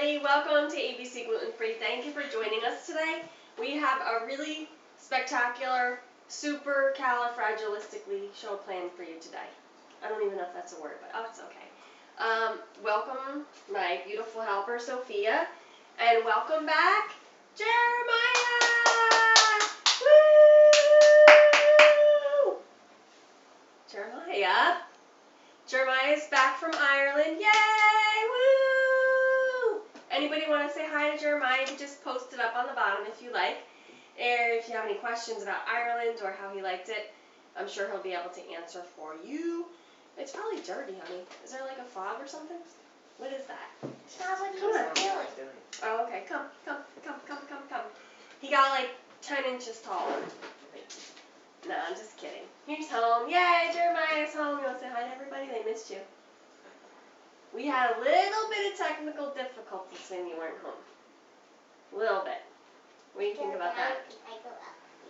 everybody. Welcome to ABC Gluten Free. Thank you for joining us today. We have a really spectacular, supercalifragilistically show planned for you today. I don't even know if that's a word, but it's okay. Welcome my beautiful helper, Sophia, and welcome back, Jeremiah! Woo! Jeremiah's back from Ireland. Yay! Woo! Anybody want to say hi to Jeremiah? You can just post it up on the bottom if you like. Or if you have any questions about Ireland or how he liked it, I'm sure he'll be able to answer for you. It's probably dirty, honey. Is there like a fog or something? What is that? That's what Come on. doing. Oh, okay. Come. He got like 10 inches taller. No, I'm just kidding. He's home. Yay, Jeremiah's home. You want to say hi to everybody? They missed you. We had a little bit of technical difficulties when you weren't home. A little bit. What do you think about that?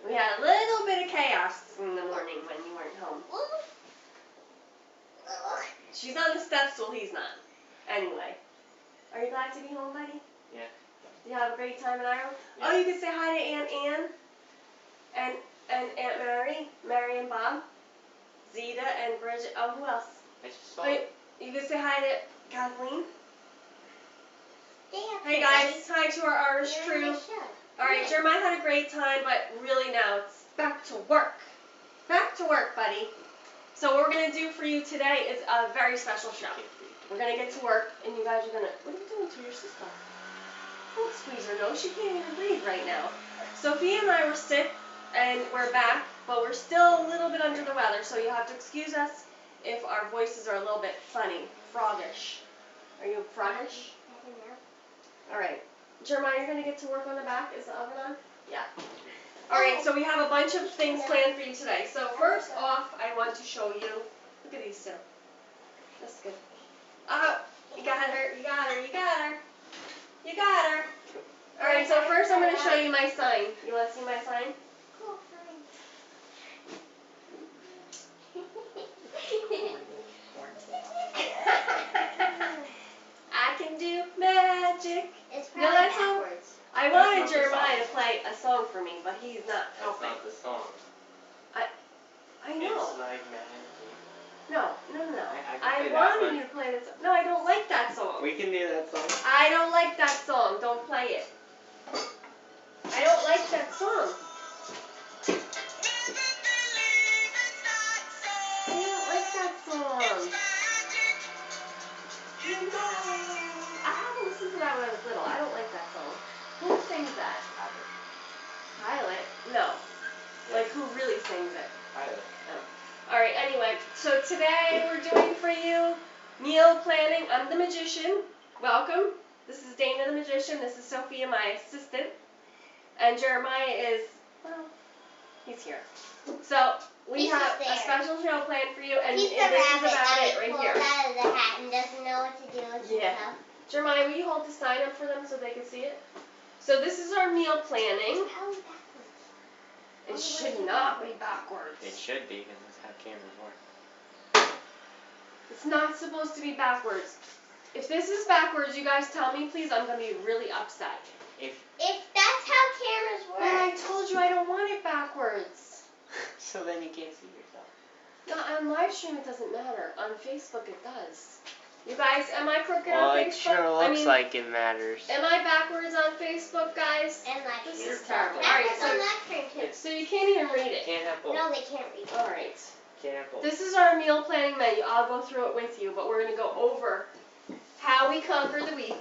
We had a little bit of chaos in the morning when you weren't home. She's on the step stool, he's not. Anyway. Are you glad to be home, buddy? Yeah. Did you have a great time in Ireland? Yeah. Oh, you can say hi to Aunt Ann and Aunt Mary and Bob, Zeta and Bridget. Oh, who else? I just saw Wait, you can say hi to Kathleen. Yeah, Hey guys, hi to our Irish crew. Alright, Jeremiah had a great time, but really now it's back to work. Back to work, buddy. So what we're going to do for you today is a very special show. We're going to get to work, and you guys are going to... What are you doing to your sister? Don't squeeze her nose. She can't even breathe right now. Sophia and I were sick, and we're back, but we're still a little bit under the weather, so you have to excuse us if our voices are a little bit funny, froggish. Are you froggish? Alright. Jeremiah, you're going to get to work on the back. Is the oven on? Yeah. Alright, so we have a bunch of things planned for you today. So first off, I want to show you, look at these two. That's good. Oh, you got her. Alright, so first I'm going to show you my sign. You want to see my sign? Cool, I can do magic. It's No, probably that's not- backwards. I wanted Jeremiah to play a song for me, but he's not That's helping. not the song. I know. It's like magic. No. I can play that wanted one. you to play that song. No, I don't like that song. We can do that song. I don't like that song. Don't play it. I don't like that song. I don't like that song. I haven't listened to that when I was little. I don't like that song. Who sings that? Pilot? No. Like, who really sings it? Pilot. Alright, anyway, so today we're doing for you meal planning. I'm the magician. Welcome. This is Dana the magician. This is Sophia, my assistant. And Jeremiah is, well, he's here. So we He's have just a there. special show planned for you, and He's this the is rabbit about that it right pulls here. out of the hat and doesn't know what to do with Yeah. himself. Jeremiah, will you hold the sign up for them so they can see it? So this is our meal planning. It's probably backwards. It should not be backwards. It should be, because that's how cameras work. It's not supposed to be backwards. If this is backwards, you guys tell me, please. I'm going to be really upset. If that's how cameras But I work. told you I don't want it backwards. So then you can't see yourself. No, on live stream it doesn't matter. On Facebook it does. You guys, am I crooked Well, on it Facebook? sure looks I mean, like it matters. am I backwards on Facebook, guys? And like This You're is terrible. That Alright, was on so, that screen too. so you can't even read it. Can't have both. No, they can't read it. Alright. Can't have both. This is our meal planning menu. I'll go through it with you, but we're going to go over how we conquer the week.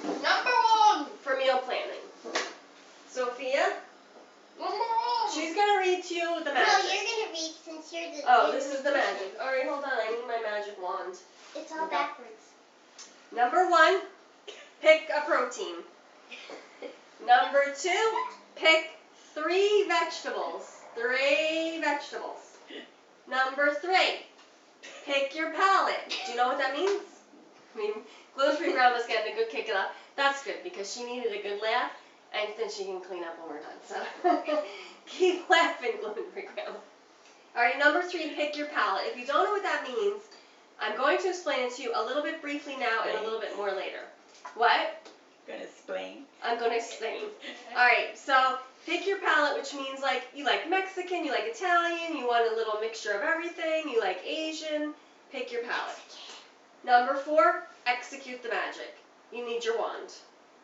Number 1 for meal planning. Sophia, she's going to read to you the No, magic. you're gonna read since you're the. Oh, this is the magic. Alright, hold on. I need my magic wand. It's all Okay. backwards. Number 1, pick a protein. Number 2, pick 3 vegetables. 3 vegetables. Number 3, pick your palate. Do you know what that means? I mean, gluten-free grandma's getting a good kick it up. That's good because she needed a good laugh, and then she can clean up when we're done. So keep laughing, gluten-free grandma. All right, number 3, pick your palate. If you don't know what that means, I'm going to explain it to you a little bit briefly now and a little bit more later. What? Gonna explain. I'm gonna explain. Alright, so pick your palate, which means like you like Mexican, you like Italian, you want a little mixture of everything, you like Asian. Pick your palate. Number 4, execute the magic. You need your wand.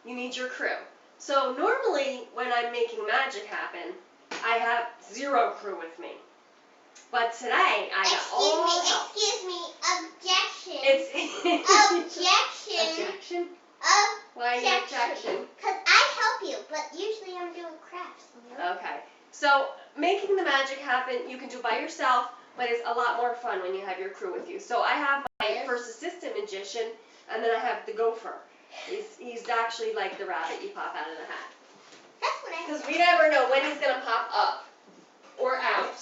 You need your crew. So normally when I'm making magic happen, I have 0 crew with me. But today I got all the help. Excuse me, objection. It's objection. objection. Objection. Why your objection? Because I help you, but usually I'm doing crafts. You know? Okay. So making the magic happen, you can do by yourself, but it's a lot more fun when you have your crew with you. So I have my first assistant magician, and then I have the gopher. He's actually like the rabbit you pop out of the hat. That's what I. Because we never know when he's gonna pop up or out.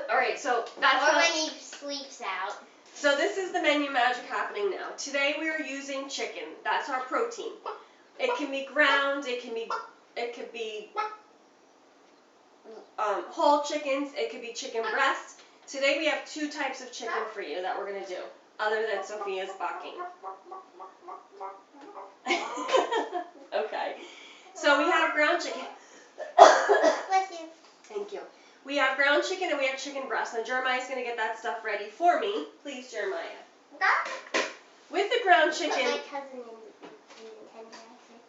All right, so that's Or how. when he sleeps out. So this is the menu magic happening now. Today we are using chicken. That's our protein. It can be ground. It can be whole chickens. It could be chicken breasts. Today we have 2 types of chicken for you that we're gonna do, other than Sophia's barking. Okay. So we have ground chicken. Bless you. Thank you. We have ground chicken and we have chicken breast. Now Jeremiah's going to get that stuff ready for me. Please, Jeremiah. With the ground chicken. Put my cousin in the tender accent.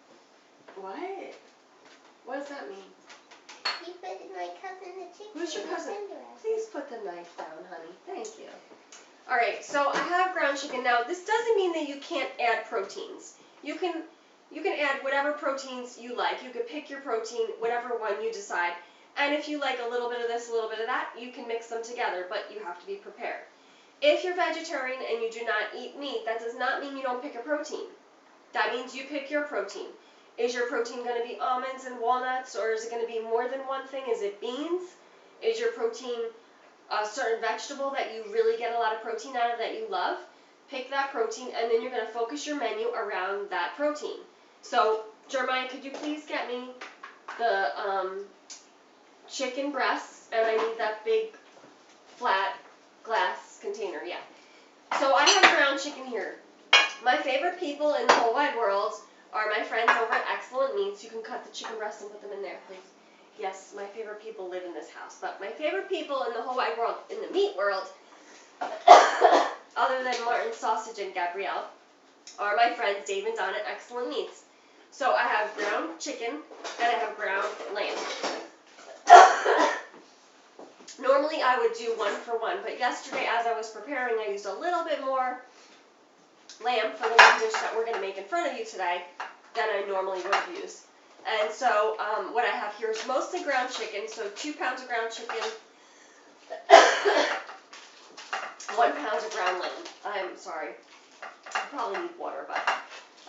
What? What does that mean? You put my cousin the chicken. Who's your in the cousin? tender accent. Please put the knife down, honey. Thank you. All right, so I have ground chicken. Now, this doesn't mean that you can't add proteins. You can add whatever proteins you like. You could pick your protein, whatever one you decide. And if you like a little bit of this, a little bit of that, you can mix them together, but you have to be prepared. If you're vegetarian and you do not eat meat, that does not mean you don't pick a protein. That means you pick your protein. Is your protein going to be almonds and walnuts, or is it going to be more than one thing? Is it beans? Is your protein a certain vegetable that you really get a lot of protein out of that you love? Pick that protein, and then you're going to focus your menu around that protein. So, Jeremiah, could you please get me the chicken breasts, and I need that big flat glass container, yeah. So I have ground chicken here. My favorite people in the whole wide world are my friends over at Excellent Meats. You can cut the chicken breasts and put them in there, please. Yes, my favorite people live in this house, but my favorite people in the whole wide world, in the meat world, other than Martin Sausage and Gabrielle, are my friends Dave and Don at Excellent Meats. So I have ground chicken and I have ground lamb. Normally I would do 1 for 1, but yesterday as I was preparing I used a little bit more lamb for the one dish that we're going to make in front of you today than I normally would have used. And so what I have here is mostly ground chicken, so 2 pounds of ground chicken, 1 pound of ground lamb. I'm sorry, I probably need water, but...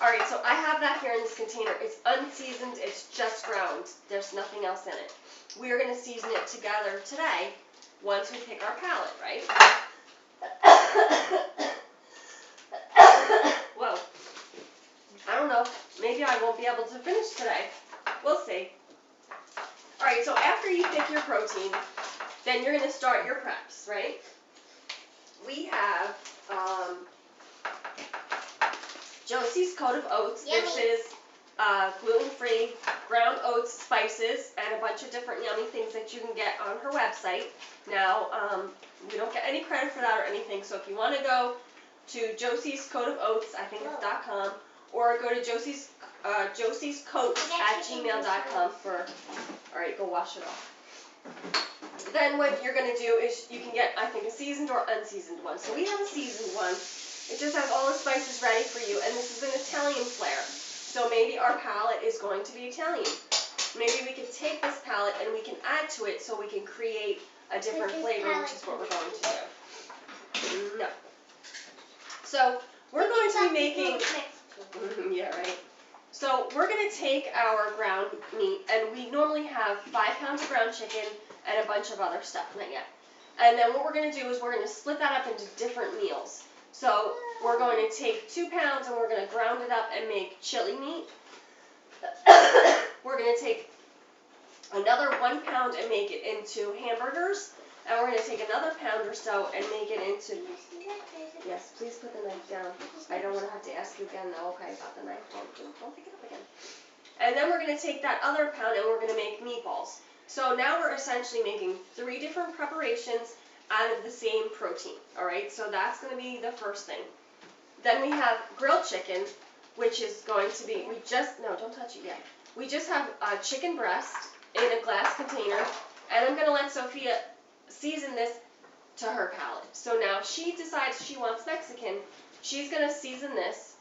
Alright, so I have that here in this container. It's unseasoned, it's just ground. There's nothing else in it. We are going to season it together today once we pick our palate, right? Whoa. I don't know. Maybe I won't be able to finish today. We'll see. Alright, so after you pick your protein, then you're going to start your preps, right? We have Josie's Coat of Oats. Yummy. This is gluten-free ground oats, spices, and a bunch of different yummy things that you can get on her website. Now, we don't get any credit for that or anything, so if you want to go to Josie's Coat of Oats, I think it's .com, or go to Josie's Coats at gmail.com for, alright, go wash it off. Then what you're going to do is you can get, I think, a seasoned or unseasoned one. So we have a seasoned one. It just has all the spices ready for you, and this is an Italian flair. So maybe our palette is going to be Italian. Maybe we could take this palette and we can add to it so we can create a different flavor, which is what we're going to do. No. So we're going to be making... Yeah, right. So we're going to take our ground meat, and we normally have 5 pounds of ground chicken and a bunch of other stuff in it yet. And then what we're going to do is we're going to split that up into different meals. So we're going to take 2 pounds and we're going to ground it up and make chili meat. We're going to take another 1 pound and make it into hamburgers. And we're going to take another pound or so and make it into... You see that? There's a- Yes, please put the knife down. I don't want to have to ask you again though, okay, about the knife. Don't pick it up again. And then we're going to take that other pound and we're going to make meatballs. So now we're essentially making 3 different preparations out of the same protein, alright? So that's going to be the first thing. Then we have grilled chicken, which is going to be, no, don't touch it yet. We just have chicken breast in a glass container, and I'm going to let Sophia season this to her palate. So now if she decides she wants Mexican, she's going to season this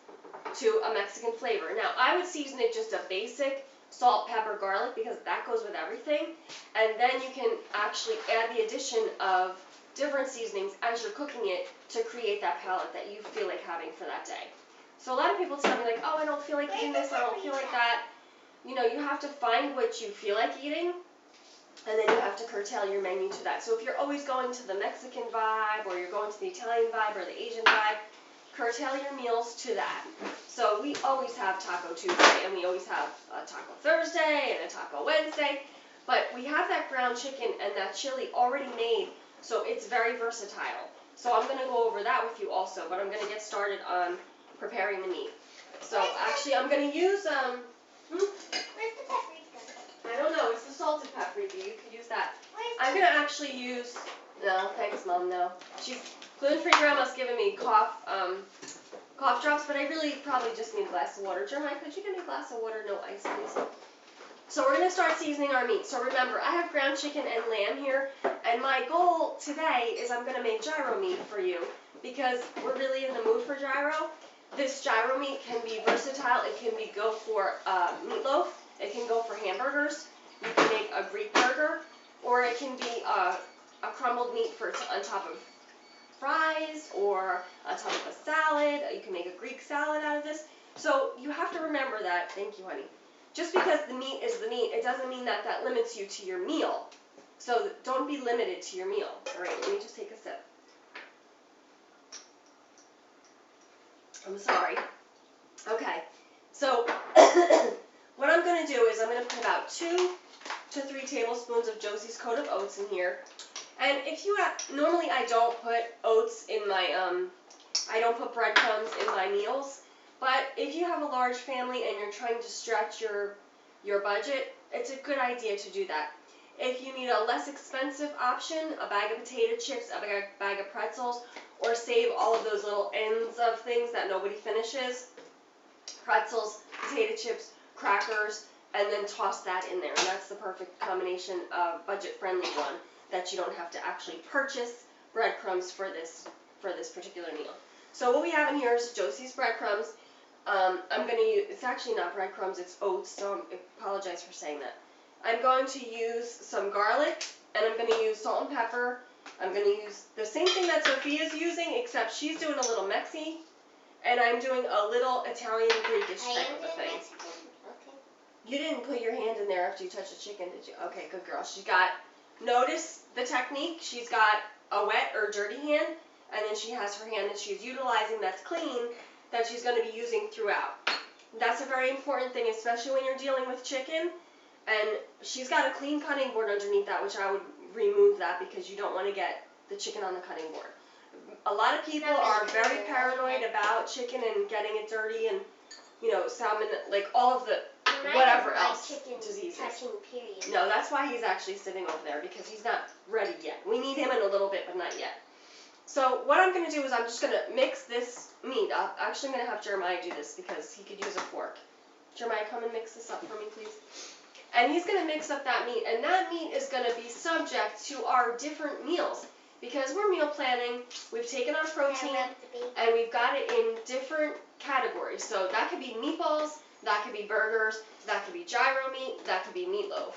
to a Mexican flavor. Now I would season it just a basic salt, pepper, garlic, because that goes with everything, and then you can actually add the addition of different seasonings as you're cooking it to create that palate that you feel like having for that day. So a lot of people tell me like, oh, I don't feel like eating this, I don't feel like that. You know, you have to find what you feel like eating, and then you have to curtail your menu to that. So if you're always going to the Mexican vibe, or you're going to the Italian vibe, or the Asian vibe, curtail your meals to that. So we always have Taco Tuesday, and we always have a Taco Thursday, and a Taco Wednesday, but we have that ground chicken and that chili already made, so it's very versatile. So I'm going to go over that with you also, but I'm going to get started on preparing the meat. So actually I'm going to use, Where's the paprika? I don't know, it's the salted paprika, you could use that. Where's I'm going to actually use, no, thanks Mom, no. Gluten-free grandma's giving me cough drops, but I really probably just need a glass of water. Jeremiah, could you give me a glass of water, no ice, please? So we're going to start seasoning our meat. So remember, I have ground chicken and lamb here, and my goal today is I'm going to make gyro meat for you, because we're really in the mood for gyro. This gyro meat can be versatile. It can go for meatloaf. It can go for hamburgers. You can make a Greek burger, or it can be a crumbled meat on top of fries, or on top of a salad. You can make a Greek salad out of this. So you have to remember that. Thank you, honey. Just because the meat is the meat, it doesn't mean that that limits you to your meal. So don't be limited to your meal. All right, let me just take a sip. I'm sorry. Okay, so what I'm going to do is I'm going to put about 2 to 3 tablespoons of Josie's Coat of Oats in here. And if you have, normally I don't put oats in my, I don't put breadcrumbs in my meals. But if you have a large family and you're trying to stretch your budget, it's a good idea to do that. If you need a less expensive option, a bag of potato chips, a bag of pretzels, or save all of those little ends of things that nobody finishes, pretzels, potato chips, crackers, and then toss that in there. And that's the perfect combination of budget-friendly one that you don't have to actually purchase breadcrumbs for this particular meal. So what we have in here is Josie's breadcrumbs. I'm going to use, it's actually not breadcrumbs, it's oats, so I apologize for saying that. I'm going to use some garlic, and I'm going to use salt and pepper. I'm going to use the same thing that Sophia's using, except she's doing a little Mexi, and I'm doing a little Italian Greekish type of a thing. Mexican? Okay. You didn't put your hand in there after you touched the chicken, did you? Okay, good girl. Notice the technique. She's got a wet or dirty hand, and then she has her hand that she's utilizing that's clean, that she's going to be using throughout. That's a very important thing, especially when you're dealing with chicken. And she's got a clean cutting board underneath that, which I would remove that because you don't want to get the chicken on the cutting board. A lot of people are very paranoid about chicken and getting it dirty and, salmon, like all of the whatever else diseases. Period. No, that's why he's actually sitting over there, because he's not ready yet. We need him in a little bit, but not yet. So what I'm going to do is I'm just going to mix this meat up. Actually, I'm going to have Jeremiah do this because he could use a fork. Jeremiah, come and mix this up for me, please. And he's going to mix up that meat, and that meat is going to be subject to our different meals. Because we're meal planning, we've taken our protein, and we've got it in different categories. So that could be meatballs, that could be burgers, that could be gyro meat, that could be meatloaf.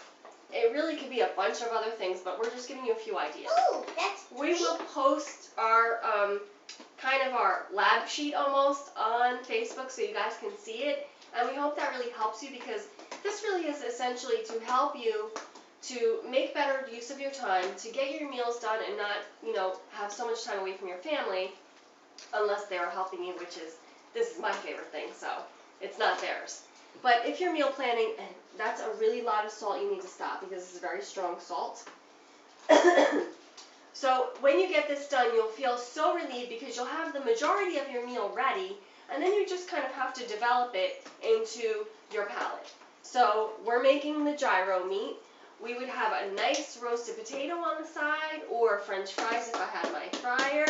It really could be a bunch of other things, but we're just giving you a few ideas. Ooh, that's We will post our, kind of our lab sheet almost on Facebook so you guys can see it. And we hope that really helps you, because this really is essentially to help you to make better use of your time, to get your meals done and not, have so much time away from your family unless they're helping you, this is my favorite thing, so it's not theirs. But if you're meal planning, and that's a really lot of salt, you need to stop because this is very strong salt. So when you get this done, you'll feel so relieved because you'll have the majority of your meal ready, and then you just kind of have to develop it into your palate. So we're making the gyro meat. We would have a nice roasted potato on the side, or French fries if I had my fryer.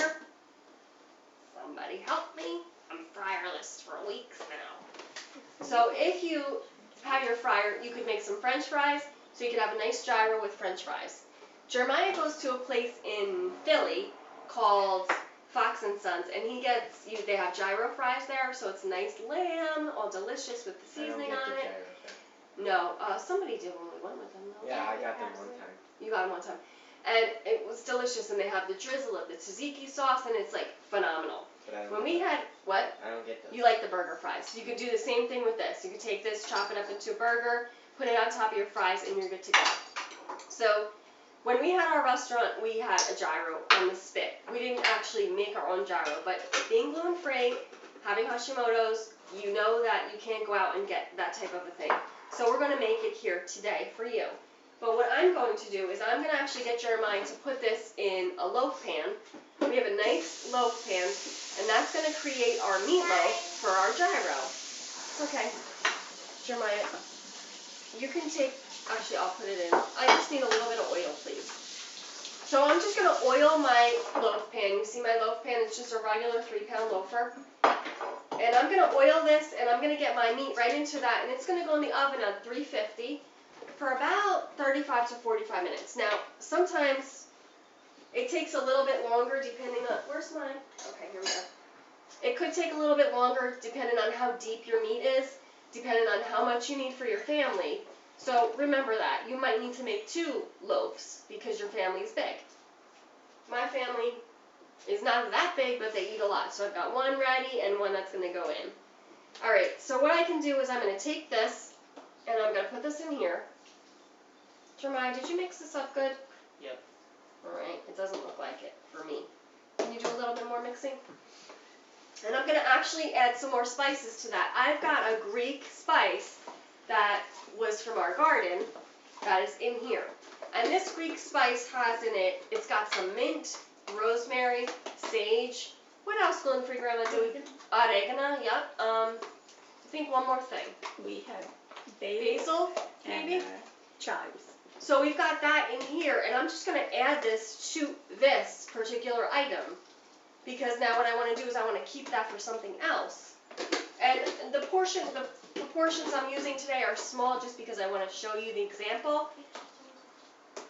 Somebody help me. I'm fryerless for weeks now. So if you have your fryer, you could make some French fries, so you could have a nice gyro with French fries. Jeremiah goes to a place in Philly called Fox and Sons, and they have gyro fries there, so it's nice lamb, all delicious with the seasoning on it. No, somebody did when we went with them though. Yeah, I got them one time. You got them one time. And it was delicious, and they have the drizzle of the tzatziki sauce, and it's like phenomenal. When we had, what? I don't get those. You like the burger fries. You could do the same thing with this. You could take this, chop it up into a burger, put it on top of your fries, and you're good to go. So when we had our restaurant, we had a gyro on the spit. We didn't actually make our own gyro, but being gluten-free, having Hashimoto's, you know that you can't go out and get that type of a thing. So we're going to make it here today for you. But what I'm going to do is I'm going to actually get Jeremiah to put this in a loaf pan. We have a nice loaf pan, and that's going to create our meatloaf for our gyro. Okay. Jeremiah, you can take, actually I'll put it in. I just need a little bit of oil, please. So I'm just going to oil my loaf pan. You see my loaf pan? It's just a regular 3-pound loafer. And I'm going to oil this, and I'm going to get my meat right into that, and it's going to go in the oven on 350 for about 35 to 45 minutes. Now, sometimes it takes a little bit longer depending on, where's mine? Okay, here we go. It could take a little bit longer depending on how deep your meat is, depending on how much you need for your family. So remember that. You might need to make 2 loaves because your family's big. My family is not that big, but they eat a lot. So I've got one ready and one that's going to go in. All right, so what I can do is I'm going to take this, and I'm going to put this in here. Jeremiah, did you mix this up good? Yep. All right, it doesn't look like it for me. Can you do a little bit more mixing? And I'm going to actually add some more spices to that. I've got a Greek spice that was from our garden that is in here. And this Greek spice has in it, it's got some mint, rosemary, sage. What else gluten-free, Grandma? Oregano, yep. I think one more thing. We have Basil, maybe? and chives. So we've got that in here, and I'm just going to add this to this particular item, because now what I want to do is I want to keep that for something else. And the portions I'm using today are small just because I want to show you the example.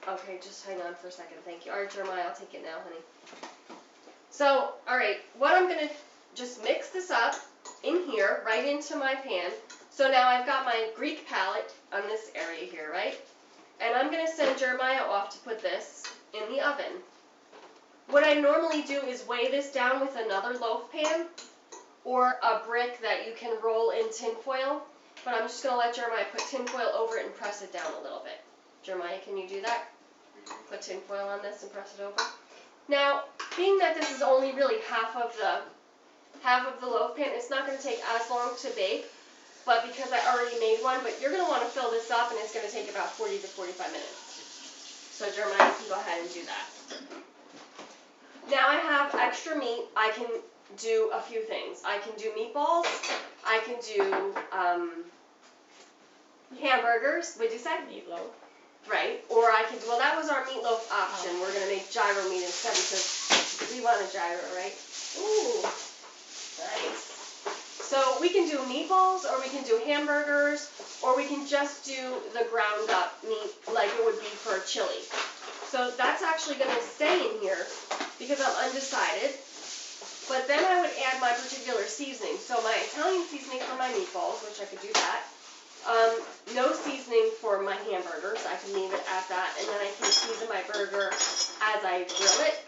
Okay, just hang on for a second. Thank you. All right, Jeremiah, I'll take it now, honey. So, all right, what I'm going to just mix this up in here, right into my pan. So now I've got my Greek palette on this area here, right? And I'm going to send Jeremiah off to put this in the oven. What I normally do is weigh this down with another loaf pan or a brick that you can roll in tin foil. But I'm just going to let Jeremiah put tin foil over it and press it down a little bit. Jeremiah, can you do that? Put tin foil on this and press it over. Now, being that this is only really half of the loaf pan, it's not going to take as long to bake. But because I already made one, but you're going to want to fill this up, and it's going to take about 40 to 45 minutes. So Jeremiah, you can go ahead and do that. Now I have extra meat. I can do a few things. I can do meatballs. I can do hamburgers. What'd you say? Meatloaf. Right. Or I can do, well, that was our meatloaf option. We're going to make gyro meat instead because we want a gyro, right? Ooh, nice. So we can do meatballs, or we can do hamburgers, or we can just do the ground up meat like it would be for a chili. So that's actually going to stay in here because I'm undecided. But then I would add my particular seasoning. So my Italian seasoning for my meatballs, which I could do that. No seasoning for my hamburgers. I can leave it at that, and then I can season my burger as I grill it.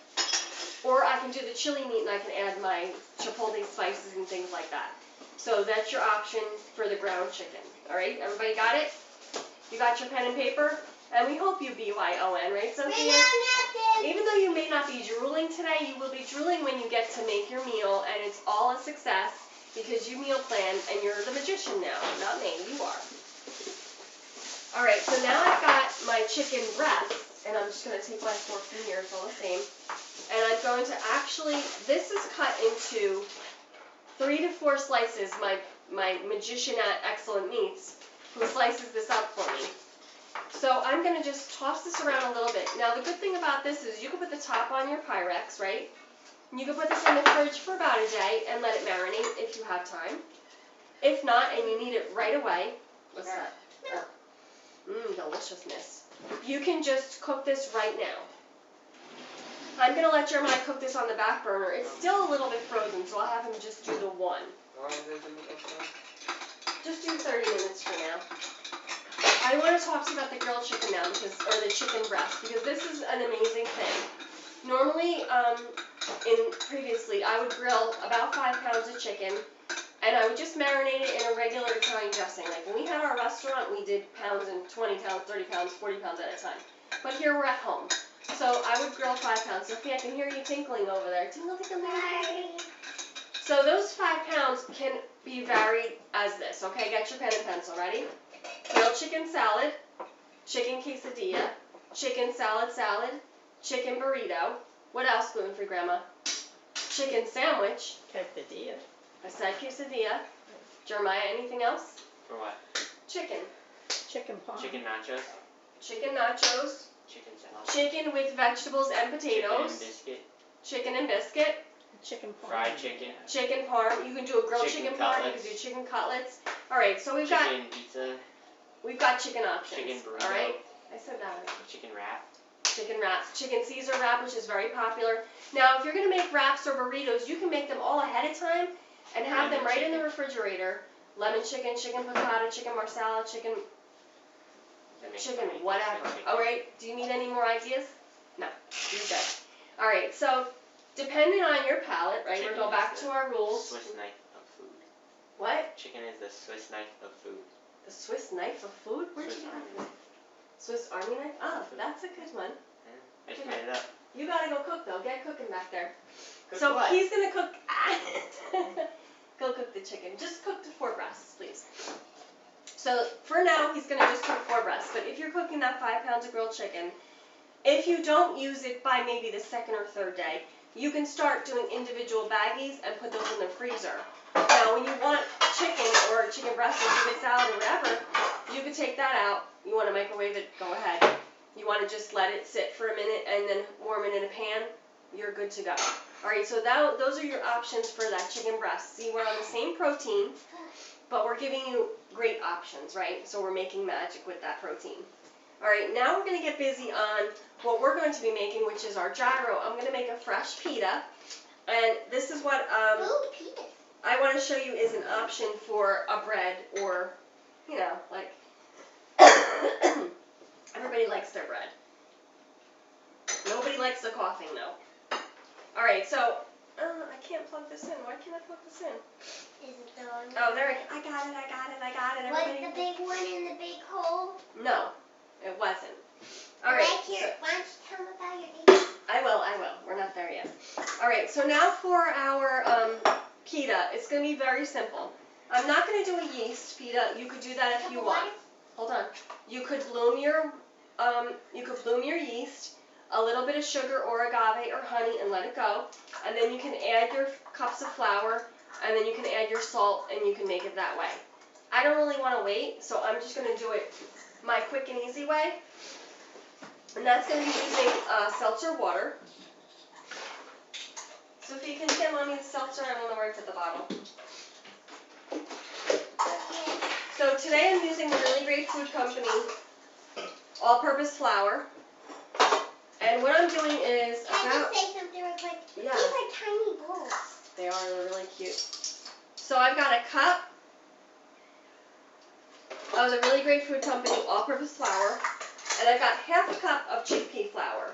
Or I can do the chili meat, and I can add my chipotle spices and things like that. So that's your option for the ground chicken. All right, everybody got it? You got your pen and paper? And we hope you BYON, right, Sophia? Even though you may not be drooling today, you will be drooling when you get to make your meal, and it's all a success because you meal plan, and you're the magician now, not me, you are. All right, so now I've got my chicken breasts, And I'm just going to take my fork from here, it's all the same. And I'm going to actually, this is cut into 3 to 4 slices. My magician at Excellent Meats, who slices this up for me. So I'm going to just toss this around a little bit. Now the good thing about this is you can put the top on your Pyrex, right? You can put this in the fridge for about a day and let it marinate if you have time. If not, and you need it right away, what's that? Deliciousness. You can just cook this right now. I'm going to let Jeremiah cook this on the back burner. It's still a little bit frozen, so I'll have him just do the one. How long is it gonna cook? Just do 30 minutes for now. I want to talk to you about the grilled chicken now, or the chicken breast, because this is an amazing thing. Normally, previously, I would grill about 5 pounds of chicken, and I would just marinate it in a regular Italian dressing. Like when we had our restaurant, we did pounds and 20 pounds, 30 pounds, 40 pounds at a time. But here we're at home. So I would grill 5 pounds. Sophie, I can hear you tinkling over there. Tinkle, tinkle, tinkle. So those 5 pounds can be varied as this, okay? Get your pen and pencil, ready? Grilled chicken salad, chicken quesadilla, chicken salad, chicken burrito. What else gluten-free, Grandma? Chicken sandwich. Quesadilla. I said quesadilla. Jeremiah, anything else? For what? Chicken. Chicken parm. Chicken nachos. Chicken nachos. Chicken salad. Chicken with vegetables and potatoes. Chicken and biscuit. Chicken and biscuit. Chicken parm. Fried chicken. Chicken parm. You can do a grilled chicken parm. You can do chicken cutlets. All right, so we've got pizza. chicken options. Chicken burrito. All right, I said that already. Chicken wrap. Chicken wraps, chicken Caesar wrap, which is very popular. Now, if you're going to make wraps or burritos, you can make them all ahead of time and have them right in the refrigerator. Lemon chicken, chicken piccata, chicken marsala, chicken whatever. All right, do you need any more ideas? No, you're good. All right, so depending on your palate, right, we're going back to our rules. Swiss knife of food. What? Chicken is the Swiss knife of food. The Swiss knife of food? Where'd you get that? Swiss Army knife? Oh, that's a good one. I just made it up. You gotta go cook though. Get cooking back there. Cook So what? he's gonna cook. Go cook the chicken. Just cook the 4 breasts, please. So for now, he's gonna just cook 4 breasts. But if you're cooking that 5 pounds of grilled chicken, if you don't use it by maybe the 2nd or 3rd day, you can start doing individual baggies and put those in the freezer. Now, when you want chicken or chicken breast or chicken salad or whatever, you can take that out. You want to microwave it, go ahead. You want to just let it sit for a minute and then warm it in a pan, you're good to go. All right, so those are your options for that chicken breast. See, we're on the same protein, but we're giving you great options, right? So we're making magic with that protein. All right, now we're going to get busy on what we're going to be making, which is our gyro. I'm going to make a fresh pita, and this is what pita. I want to show you is an option for a bread or, you know, like, everybody likes their bread. Nobody likes the coughing, though. All right, so, I can't plug this in. Why can't I plug this in? Is it the one? Oh, there it is. I got it. Was Everybody. the big one in the big hole? No, it wasn't. All right. Right here. So, Why don't you tell me about your age? I will. We're not there yet. All right, so now for our pita, it's going to be very simple. I'm not going to do a yeast pita. You could do that if you want. Hold on. You could bloom your yeast, a little bit of sugar or agave or honey, and let it go. And then you can add your cups of flour, and then you can add your salt, and you can make it that way. I don't really want to wait, so I'm just going to do it my quick and easy way. And that's going to be using seltzer water. So if you can get Mommy the seltzer, I don't know where to put the bottle. So today I'm using the Really Great Food Company all-purpose flour. And what I'm doing is Can I just say something real quick? Yeah. These are tiny bowls. They're really cute. So I've got a cup of the Really Great Food Company all-purpose flour, and I've got half a cup of chickpea flour.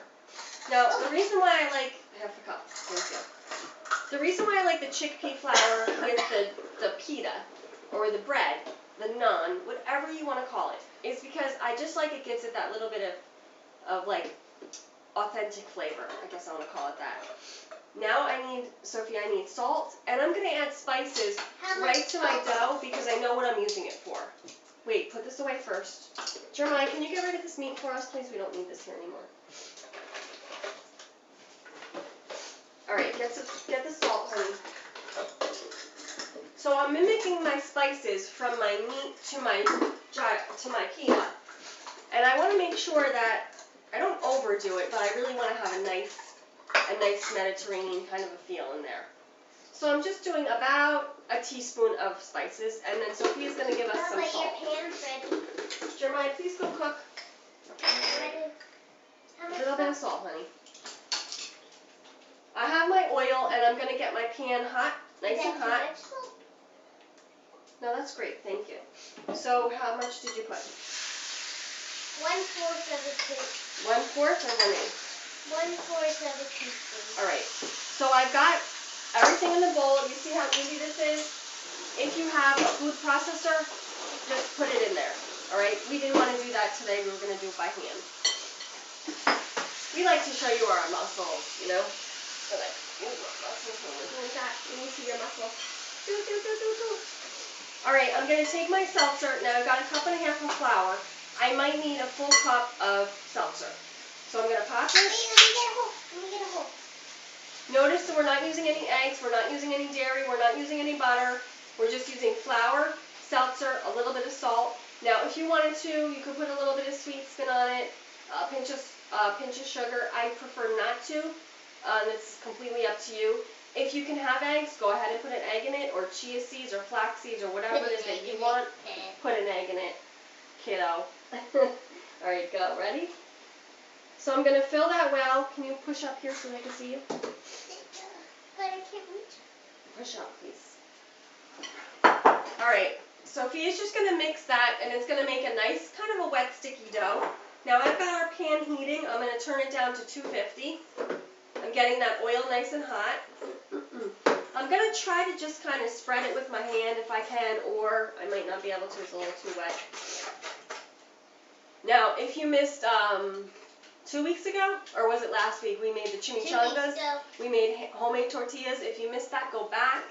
Now, the reason why I like half a cup, thank you. The reason why I like the chickpea flour with the pita or the bread, the naan, whatever you want to call it, is because I just like it gives it that little bit of like authentic flavor. I guess I want to call it that. Now I need salt, and I'm going to add spices right to my dough because I know what I'm using it for. Wait, put this away first. Jeremiah, can you get rid of this meat for us, please? We don't need this here anymore. Alright, get the salt, honey. So I'm mimicking my spices from my meat to my pita. And I want to make sure that I don't overdo it, but I really want to have a nice Mediterranean kind of a feel in there. So I'm just doing about a teaspoon of spices, and then Sophia's going to give us some But salt. your pan's ready. Jeremiah, please go cook. Ready. How A much little bit of salt, honey. I have my oil, and I'm going to get my pan hot, nice and hot. Is that too much salt? No, that's great, thank you. So how much did you put? 1/4 of a teaspoon. 1/4 or 1/8? 1/4 of a teaspoon. All right. So I've got everything in the bowl. You see how easy this is? If you have a food processor, just put it in there. All right. We didn't want to do that today. We were going to do it by hand. We like to show you our muscles, you know. So like, ooh, our muscles when we're doing that. Let me see your muscle. Do. All right. I'm going to take my seltzer. Now I've got a 1.5 cups of flour. I might need a full cup of seltzer. So I'm going to pop Wait, it. let me get a hole. Notice that we're not using any eggs, we're not using any dairy, we're not using any butter. We're just using flour, seltzer, a little bit of salt. Now if you wanted to, you could put a little bit of sweet spin on it, a pinch of sugar. I prefer not to. It's completely up to you. If you can have eggs, go ahead and put an egg in it, or chia seeds or flax seeds or whatever it is that you want. Put an egg in it, kiddo. Alright, go. Ready? So I'm going to fill that well. Can you push up here so I can see you? But I can't reach. Push up, please. Alright, Sophia's just going to mix that, and it's going to make a nice kind of a wet sticky dough. Now I've got our pan heating. I'm going to turn it down to 250. I'm getting that oil nice and hot. I'm going to try to just kind of spread it with my hand if I can, or I might not be able to. It's a little too wet. Now, if you missed 2 weeks ago, or was it last week, we made the 2 weeks chimichangas. ago. We made homemade tortillas. If you missed that, go back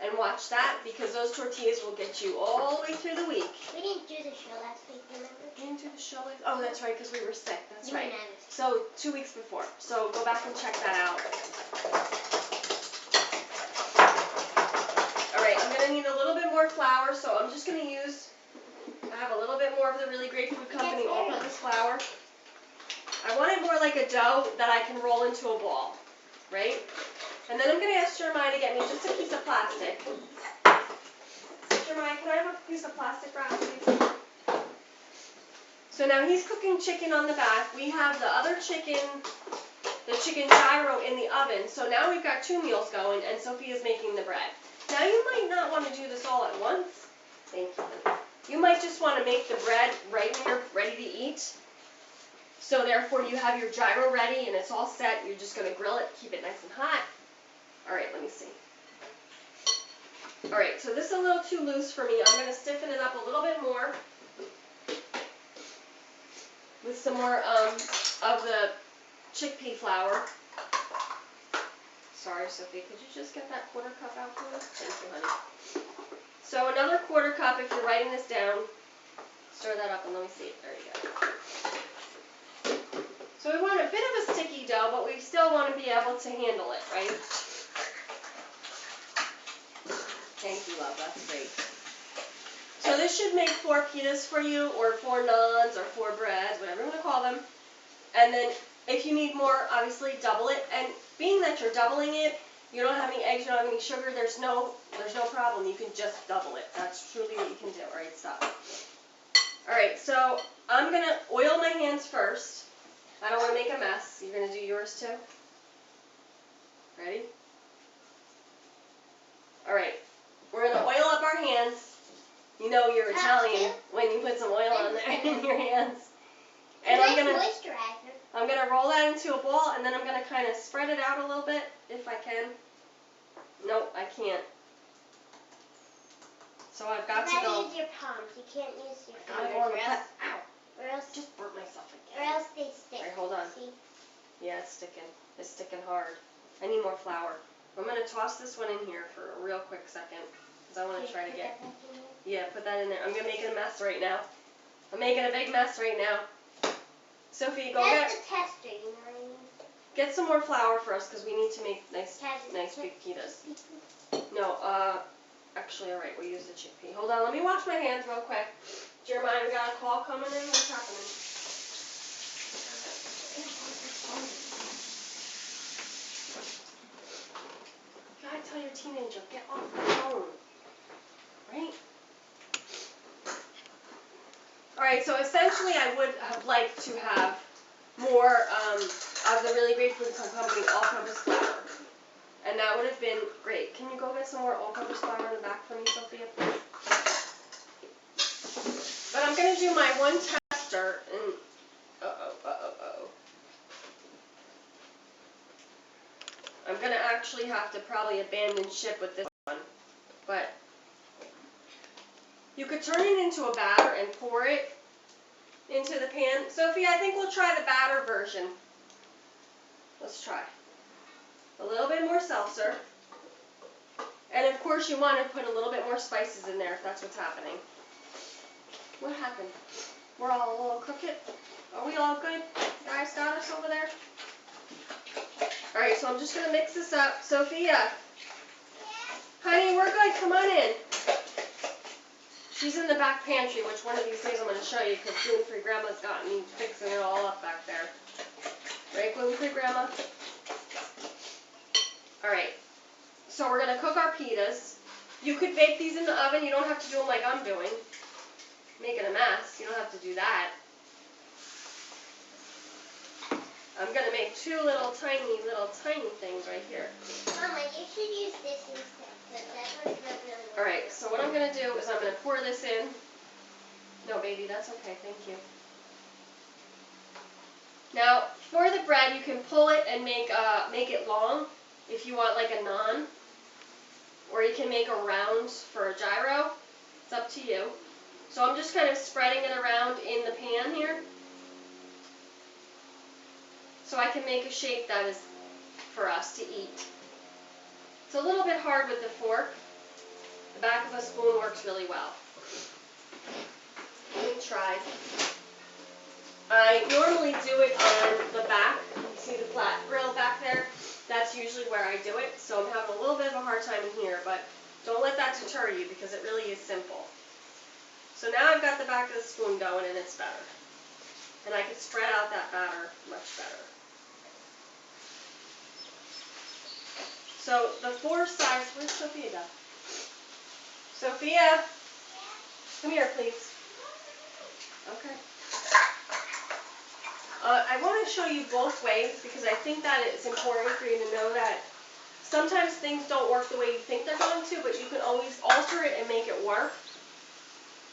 and watch that, because those tortillas will get you all the way through the week. We didn't do the show last week, remember? We didn't do the show like, oh, that's right, because we were sick. That's You right. and I was- So 2 weeks before. So go back and check that out. All right, I'm going to need a little bit more flour, so I'm just going to use, I have a little bit more of the Really Great Food Company all-purpose flour. I want it more like a dough that I can roll into a ball, right? And then I'm going to ask Jeremiah to get me just a piece of plastic. Jeremiah, can I have a piece of plastic wrap, please? So now he's cooking chicken on the back. We have the other chicken, the chicken gyro in the oven. So now we've got 2 meals going, and Sophia's making the bread. Now you might not want to do this all at once. Thank you. You might just want to make the bread right when you're ready to eat. So therefore you have your gyro ready and it's all set. You're just going to grill it, keep it nice and hot. Alright, let me see. Alright, so this is a little too loose for me. I'm going to stiffen it up a little bit more with some more of the chickpea flour. Sorry, Sophie, could you just get that 1/4 cup out for me? Thank you, honey. So another 1/4 cup, if you're writing this down. Stir that up and let me see it. There you go. So we want a bit of a sticky dough, but we still want to be able to handle it, right? Thank you, love. That's great. So this should make 4 pitas for you, or 4 naans, or 4 breads, whatever you want to call them. And then if you need more, obviously double it. And being that you're doubling it, you don't have any eggs, you don't have any sugar, there's no problem. You can just double it. That's truly what you can do. All right, stop. All right, so I'm going to oil my hands first. I don't want to make a mess. You're going to do yours too? Ready? All right. We're going to oil up our hands. You know you're Italian when you put some oil on there in your hands. And I'm gonna roll that into a ball, and then I'm gonna kind of spread it out a little bit if I can. Nope, I can't. So I've got to go. Use your palms. You can't use your I'm fingers. going to put. Ow! Or else, Just burnt myself or again. else they stick. Alright, hold on. See? Yeah, it's sticking. It's sticking hard. I need more flour. I'm gonna toss this one in here for a real quick second, because I want to try to get. Yeah, put that in there. I'm making a mess right now. I'm making a big mess right now. Sophie, go That's the tester, you know what I mean? get some more flour for us because we need to make nice Has it big pitas. No, actually, all right, we'll use the chickpea. Hold on, let me wash my hands real quick. Jeremiah, we got a call coming in. What's happening? You gotta tell your teenager, get off the phone. Right? Alright, so essentially I would have liked to have more of the Really Great Food Company all-purpose flour. And that would have been great. Can you go get some more all-purpose flour in the back for me, Sophia, please? But I'm going to do my one tester and... I'm going to actually have to probably abandon ship with this one. But you could turn it into a batter and pour it into the pan. Sophie, I think we'll try the batter version. Let's try. A little bit more seltzer. And of course you want to put a little bit more spices in there if that's what's happening. What happened? We're all a little crooked? Are we all good? You guys got us over there? Alright, so I'm just going to mix this up. Sophia. Honey, we're good. Come on in. She's in the back pantry, which one of these days I'm going to show you because gluten-free grandma's got me fixing it all up back there. Right, gluten-free grandma? Alright, so we're going to cook our pitas. You could bake these in the oven. You don't have to do them like I'm doing. Making a mess. You don't have to do that. I'm going to make two little tiny things right here. Mama, you should use this instead. That one's not really well. Alright, so what I'm going to do is I'm going to pour this in. No, baby, that's okay. Thank you. Now, for the bread, you can pull it and make it long if you want like a naan. Or you can make a round for a gyro. It's up to you. So I'm just kind of spreading it around in the pan here. So I can make a shape that is for us to eat. It's a little bit hard with the fork. The back of a spoon works really well. Let me try. I normally do it on the back. You see the flat grill back there? That's usually where I do it. So I'm having a little bit of a hard time in here, but don't let that deter you because it really is simple. So now I've got the back of the spoon going and it's better. And I can spread out that batter much better. So the four sides, where's Sophia go? Sophia, come here please. Okay. I want to show you both ways because I think that it's important for you to know that sometimes things don't work the way you think they're going to, but you can always alter it and make it work.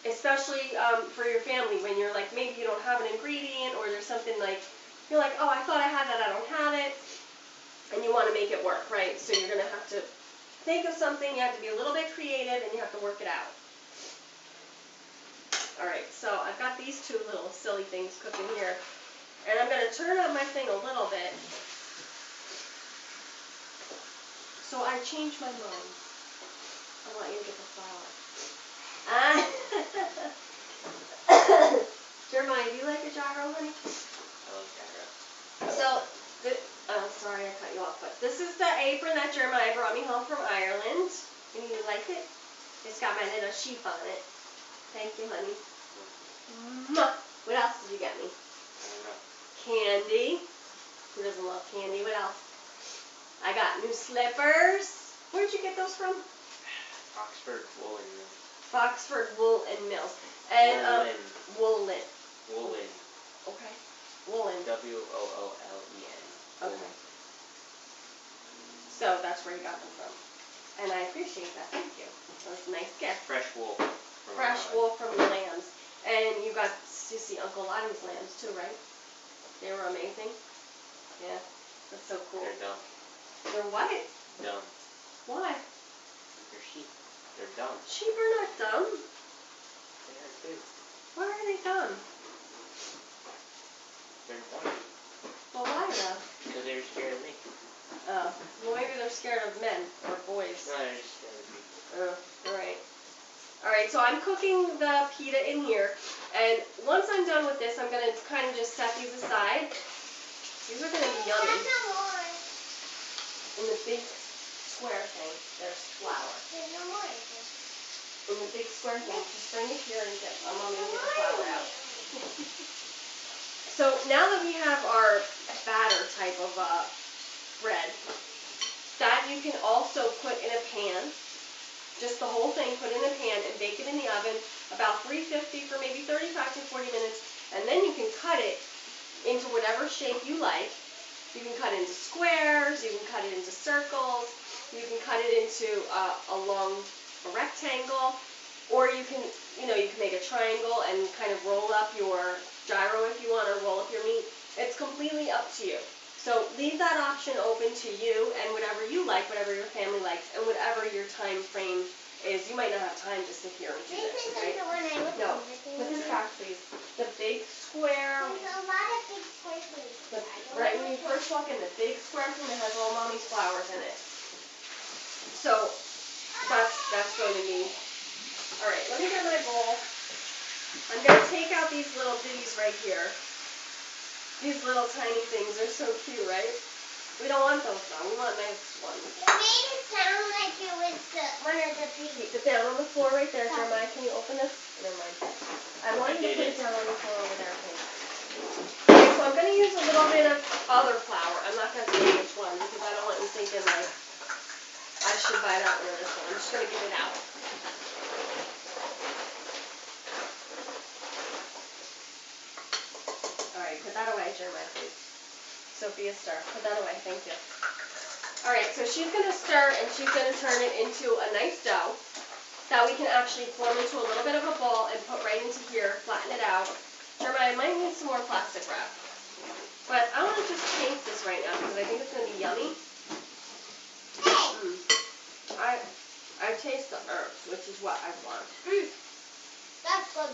Especially for your family when you're like, maybe you don't have an ingredient or there's something like, you're like, oh, I thought I had that, I don't have it. And you want to make it work, right? So you're going to have to think of something, you have to be a little bit creative, and you have to work it out. Alright, so I've got these two little silly things cooking here. And I'm going to turn up my thing a little bit. So I changed my mind. I want you to get the flour. Jeremiah, do you like a gyro, honey? I love gyro. So, sorry I cut you off, but this is the apron that Jeremiah brought me home from Ireland. And you like it? It's got my little sheep on it. Thank you, honey. Mwah. What else did you get me? I don't know. Candy. Who doesn't love candy? What else? I got new slippers. Where'd you get those from? Oxford Woolen. Foxford Wool and Mills. And Woolen. Woolen. Okay. Woolen. Woolen. Okay. So that's where you got them from. And I appreciate that. Thank you. That was a nice gift. Fresh wool. Fresh wool from the lambs. And you got to see Uncle Lottie's lambs too, right? They were amazing. Yeah. That's so cool. They're dumb. They're what? Dumb. Why? They're sheep. They're dumb. Sheep are not dumb. They are too. Why are they dumb? They're dumb. Well, why though? Because they were scared of me. Oh. Well, maybe they're scared of men or boys. No, they're just scared of me. Oh, alright. Alright, so I'm cooking the pita in here, and once I'm done with this, I'm going to kind of just set these aside. These are going to be yummy. That's not more. In the big square thing, there's flour. There's no more. Is there? In the big square thing, just bring it here and get, I'm going to get the flour out. So now that we have our batter type of bread, that you can also put in a pan. Just the whole thing, put in a pan and bake it in the oven about 350 for maybe 35 to 40 minutes, and then you can cut it into whatever shape you like. You can cut it into squares, you can cut it into circles, you can cut it into a rectangle, or you can make a triangle and kind of roll up your gyro if you want, or roll up your meat. It's completely up to you. So leave that option open to you and whatever you like, whatever your family likes, and whatever your time frame is. You might not have time to sit here and do This this, isn't right? the one I looked No, at. put this back, please. The big square, There's a lot of big squares in this. right when you first walk in, the big square thing that has all mommy's flowers in it. So that's going to be, all right, let me get my bowl. I'm going to take out these little bitties right here. These little tiny things are so cute, right? We don't want those though. We want nice ones. It made it sound like it was one of the big. Put it down on the floor right there. Jeremiah, can you open this? Never mind. I want you to put it down on the floor over there, please. Okay, so I'm going to use a little bit of other flour. I'm not going to say which one because I don't want you thinking like I should buy that one or this one. I'm just going to get it out. Alright, put that away, Jeremiah, please. Sophia, stir. Put that away. Thank you. Alright, so she's going to stir and she's going to turn it into a nice dough that we can actually form into a little bit of a ball and put right into here, flatten it out. Jeremiah, I might need some more plastic wrap. But I want to just taste this right now because I think it's going to be yummy. I taste the herbs, which is what I want. That's good.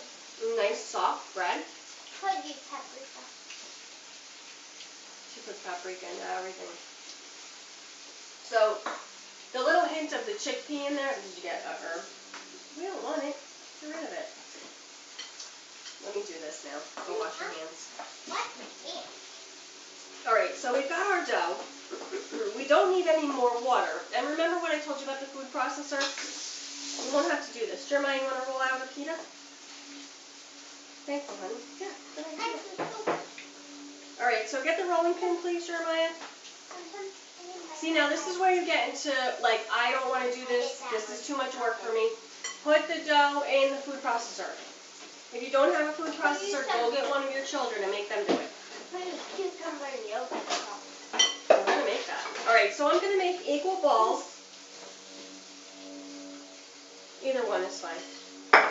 Nice soft bread. Put your paprika. She puts paprika into everything. So, the little hint of the chickpea in there, did you get a herb? We don't want it. Get rid of it. Let me do this now. Go wash your hands. What? Yeah. Alright, so we've got our dough. We don't need any more water. And remember what I told you about the food processor? We won't have to do this. Jeremiah, you want to roll out a pita? Thank you, honey. Yeah, good idea. Alright, so get the rolling pin, please, Jeremiah. See, now this is where you get into, like, I don't want to do this. This is too much work for me. Put the dough in the food processor. If you don't have a food processor, go get one of your children and make them do it. Put a cucumber and yogurt. We're going to make that. Alright, so I'm going to make equal balls. Either one is fine.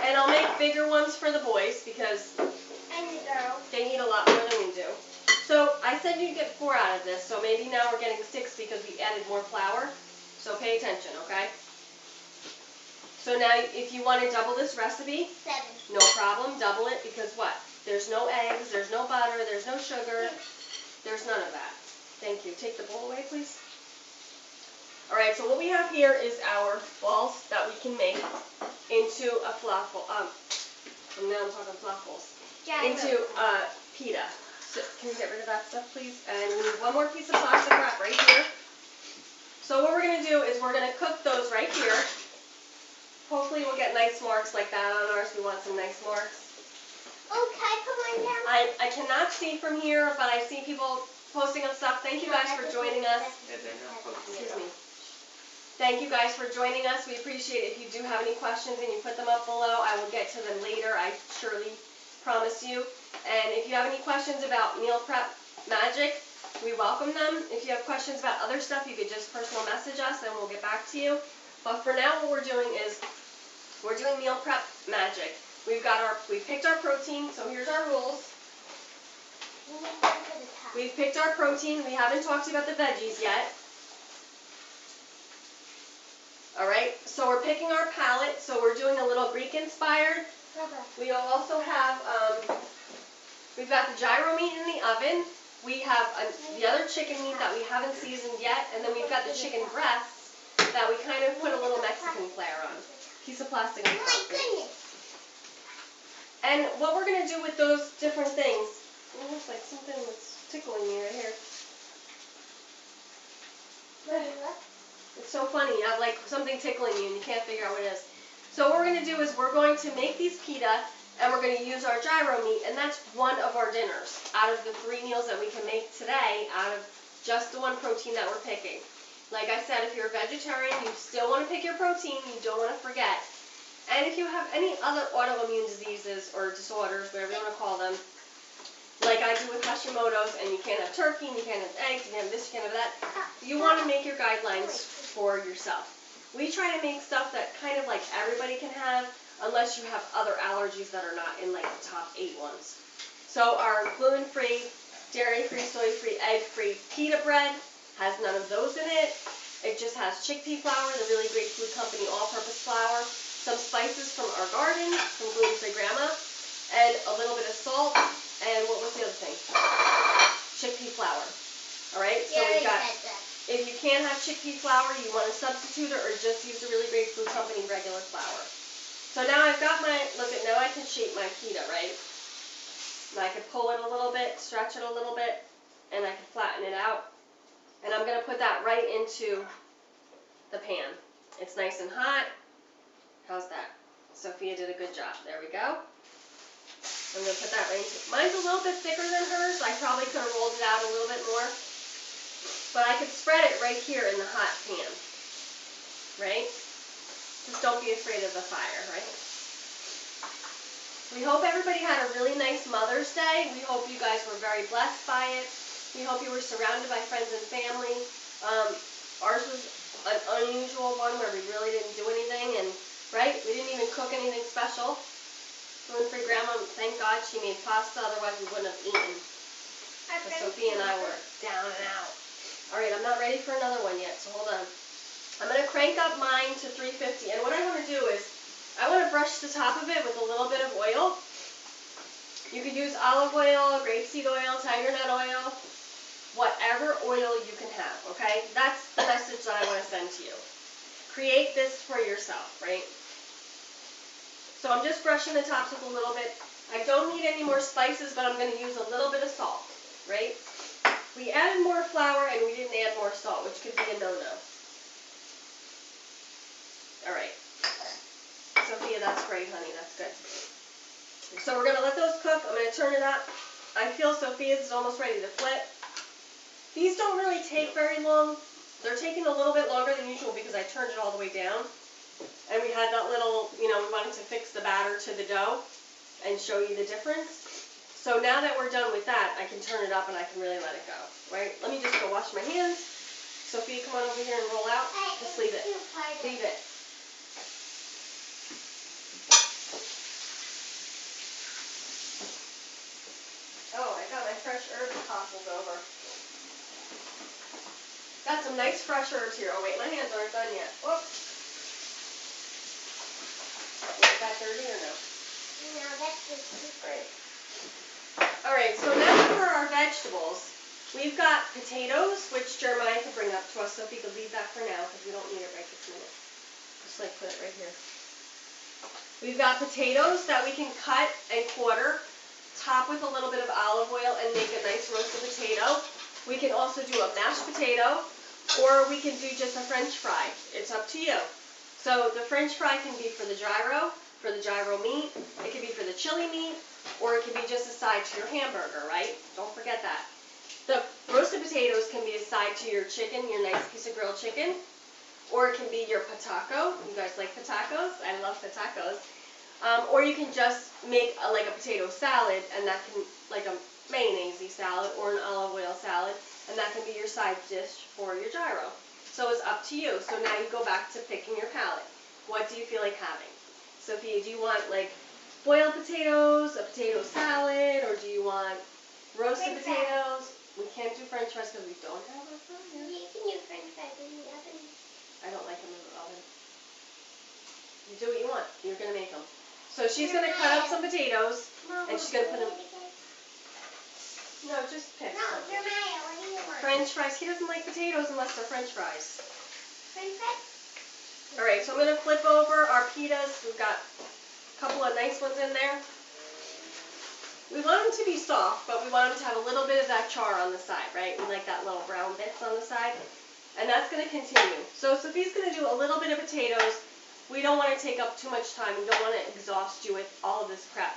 And I'll make bigger ones for the boys because And the girl. they need a lot more than we do. So I said you'd get 4 out of this, so maybe now we're getting 6 because we added more flour. So pay attention, okay? So now if you want to double this recipe, 7. no problem, double it because what? There's no eggs, there's no butter, there's no sugar, there's none of that. Thank you. Take the bowl away, please. Alright, so what we have here is our balls that we can make into a falafel, now I'm talking flaffles, into pita. So, can you get rid of that stuff, please? And we need one more piece of plastic wrap right here. So what we're going to do is we're going to cook those right here. Hopefully we'll get nice marks like that on ours. We want some nice marks. Oh, can I put mine down? I cannot see from here, but I see people posting up stuff. Thank you guys for joining us. Yeah, they're not cooking Excuse it me. Thank you guys for joining us. We appreciate it. If you do have any questions and you put them up below, I will get to them later. I surely promise you. And if you have any questions about meal prep magic, we welcome them. If you have questions about other stuff, you could just personal message us and we'll get back to you. But for now, what we're doing is we're doing meal prep magic. We've picked our protein, so here's our rules. We've picked our protein. We haven't talked about the veggies yet. Alright, so we're picking our palette, so we're doing a little Greek inspired. We also have, we've got the gyro meat in the oven. We have the other chicken meat that we haven't seasoned yet, and then we've got the chicken breasts that we kind of put a little Mexican flair on. piece of plastic on Oh top. my goodness. And what we're going to do with those different things, it looks like something that's tickling me right here. It's so funny, you have like something tickling you and you can't figure out what it is. So what we're going to do is we're going to make these pita and we're going to use our gyro meat, and that's one of our dinners out of the 3 meals that we can make today out of just the one protein that we're picking. Like I said, if you're a vegetarian, you still want to pick your protein, you don't want to forget. And if you have any other autoimmune diseases or disorders, whatever you want to call them, like I do with Hashimoto's, and you can't have turkey, and you can't have eggs, you can't have this, you can't have that, you want to make your guidelines for yourself. We try to make stuff that kind of like everybody can have, unless you have other allergies that are not in like the top 8 ones. So our gluten-free, dairy-free, soy-free, egg-free pita bread has none of those in it. It just has chickpea flour, the really great food company all-purpose flour, some spices from our garden, from gluten-free grandma, and a little bit of salt, and what was the other thing? Chickpea flour. Alright, so we've got, if you can't have chickpea flour, you want to substitute it or just use the really great food company regular flour. So now I've got my, look at, now I can shape my pita, right? And I can pull it a little bit, stretch it a little bit, and I can flatten it out. And I'm going to put that right into the pan. It's nice and hot. How's that? Sophia did a good job. There we go. I'm going to put that right into, mine's a little bit thicker than hers. I probably could have rolled it out a little bit more. But I could spread it right here in the hot pan. Right? Just don't be afraid of the fire, right? We hope everybody had a really nice Mother's Day. We hope you guys were very blessed by it. We hope you were surrounded by friends and family. Ours was an unusual one where we really didn't do anything, and right? We didn't even cook anything special. Gluten-free grandma, thank God she made pasta, otherwise we wouldn't have eaten. But Sophia and I were down and out. Alright, I'm not ready for another one yet, so hold on. I'm going to crank up mine to 350, and what I want to do is, I want to brush the top of it with a little bit of oil. You could use olive oil, grapeseed oil, tiger nut oil, whatever oil you can have, okay? That's the message that I want to send to you. Create this for yourself, right? So I'm just brushing the tops with a little bit. I don't need any more spices, but I'm going to use a little bit of salt, right? We added more flour and we didn't add more salt, which could be a no-no. Alright. Sophia, that's great, honey. That's good. So we're going to let those cook. I'm going to turn it up. I feel Sophia's is almost ready to flip. These don't really take very long. They're taking a little bit longer than usual because I turned it all the way down. And we had that little, we wanted to fix the batter to the dough and show you the difference. So now that we're done with that, I can turn it up and I can really let it go, right? Let me just go wash my hands. Sophia, come on over here and roll out. Just leave it. Leave it. Oh, I got my fresh herbs toppled over. Got some nice fresh herbs here. Oh wait, my hands aren't done yet. Whoops. Is that dirty or no? No, that's just Great. Alright, so now for our vegetables. We've got potatoes, which Jeremiah could bring up to us, so if he could leave that for now, because we don't need it right this minute. Just like put it right here. We've got potatoes that we can cut and quarter, top with a little bit of olive oil, and make a nice roasted potato. We can also do a mashed potato, or we can do just a French fry. It's up to you. So the French fry can be for the gyro meat, it can be for the chili meat, or it can be just a side to your hamburger, right? Don't forget that. The roasted potatoes can be a side to your chicken, your nice piece of grilled chicken, or it can be your pataco. You guys like patacos? I love patacos. Or you can just make like a potato salad, and that can, like a mayonnaise salad or an olive oil salad, and that can be your side dish for your gyro. So it's up to you. So now you go back to picking your palate. What do you feel like having? Sophia, do you want like boiled potatoes, a potato salad, or do you want roasted potatoes? We can't do French fries because we don't have a fryer. You can do French fries in the oven. I don't like them in the oven. You do what you want. You're going to make them. So she's going to cut up some potatoes, and she's going to put them... No, just pick No, something. Jeremiah, what do you want? French fries. He doesn't like potatoes unless they're French fries. French fries? Alright, so I'm going to flip over our pitas. We've got a couple of nice ones in there. We want them to be soft, but we want them to have a little bit of that char on the side, right? We like that little brown bits on the side. And that's going to continue. So Sophie's going to do a little bit of potatoes. We don't want to take up too much time. We don't want to exhaust you with all of this prep.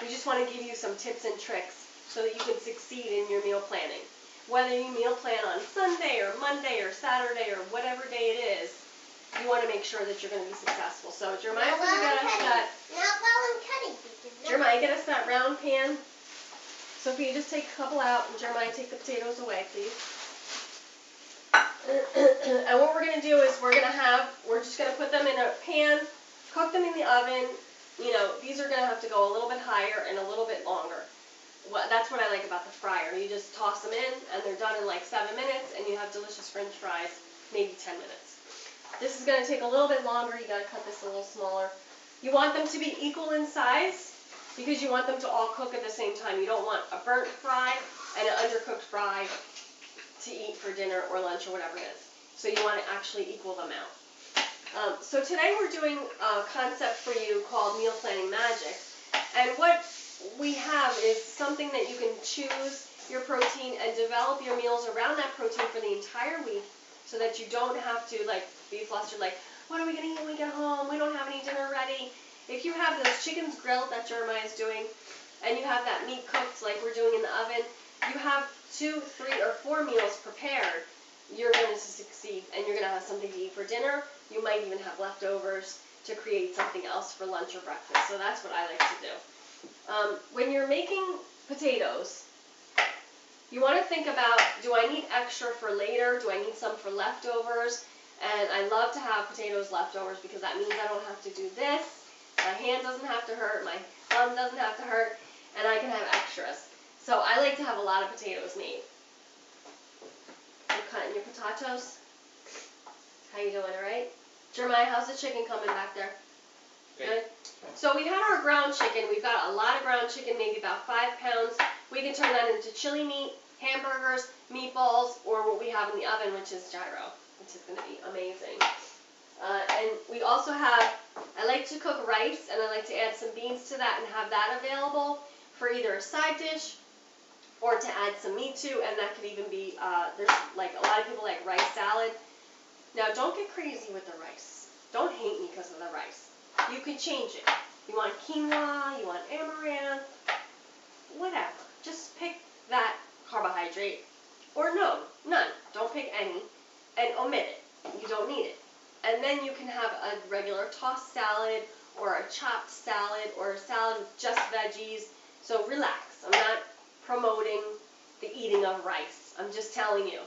We just want to give you some tips and tricks so that you can succeed in your meal planning. Whether you meal plan on Sunday or Monday or Saturday or whatever day it is, you want to make sure that you're going to be successful. So Jeremiah's going to get us that. Not while I'm cutting. Jeremiah, get us that round pan. Sophie, just take a couple out, and Jeremiah, take the potatoes away, please. And what we're going to do is we're just going to put them in a pan, cook them in the oven. You know, these are going to have to go a little bit higher and a little bit longer. That's what I like about the fryer. You just toss them in, and they're done in like 7 minutes, and you have delicious French fries, maybe 10 minutes. This is going to take a little bit longer. You got to cut this a little smaller. You want them to be equal in size because you want them to all cook at the same time. You don't want a burnt fry and an undercooked fry to eat for dinner or lunch or whatever it is. So you want to actually equal them out. So today we're doing a concept for you called Meal Planning Magic. And what we have is something that you can choose your protein and develop your meals around that protein for the entire week so that you don't have to be flustered like, what are we going to eat when we get home? We don't have any dinner ready. If you have those chickens grilled that Jeremiah is doing, and you have that meat cooked like we're doing in the oven, you have 2, 3, or 4 meals prepared, you're going to succeed, and you're going to have something to eat for dinner. You might even have leftovers to create something else for lunch or breakfast. So that's what I like to do. When you're making potatoes, you want to think about, do I need extra for later? Do I need some for leftovers? And I love to have potatoes leftovers because that means I don't have to do this. My hand doesn't have to hurt, my thumb doesn't have to hurt, and I can have extras. So I like to have a lot of potatoes made. You're cutting your potatoes? How you doing, alright? Jeremiah, how's the chicken coming back there? Good? So we had our ground chicken. We've got a lot of ground chicken, maybe about 5 pounds. We can turn that into chili meat, hamburgers, meatballs, or what we have in the oven, which is gyro, which is going to be amazing. And we also have, I like to cook rice, and I like to add some beans to that and have that available for either a side dish or to add some meat to, and that could even be, there's like a lot of people like rice salad. Now don't get crazy with the rice. Don't hate me because of the rice. You can change it. You want quinoa, you want amaranth, whatever. Just pick that carbohydrate, or none. Don't pick any, and omit it. You don't need it. And then you can have a regular tossed salad, or a chopped salad, or a salad with just veggies. So relax. I'm not promoting the eating of rice. I'm just telling you.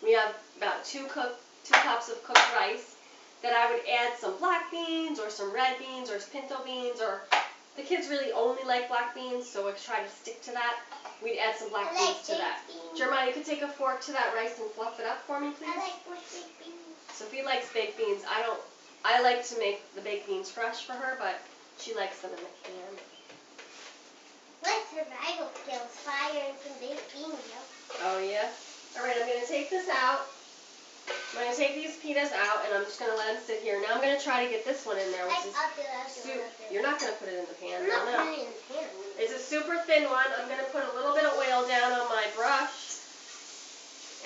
We have about 2 cups of cooked rice that I would add some black beans, or some red beans, or pinto beans, or the kids really only like black beans, so I try to stick to that. We'd add some black beans to that. Jeremiah, you could take a fork to that rice and fluff it up for me, please? I like baked beans. Sophie likes baked beans. I like to make the baked beans fresh for her, but she likes them in the can. What survival skills? Fire and some baked beans, yo. Oh, yeah? All right, I'm going to take this out. I'm going to take these pitas out, and I'm just going to let them sit here. Now I'm going to try to get this one in there, which is I'll do it. You're not going to put it in the pan. I'm not No. putting it in the pan. It's a super thin one. I'm going to put a little bit of oil down on my brush,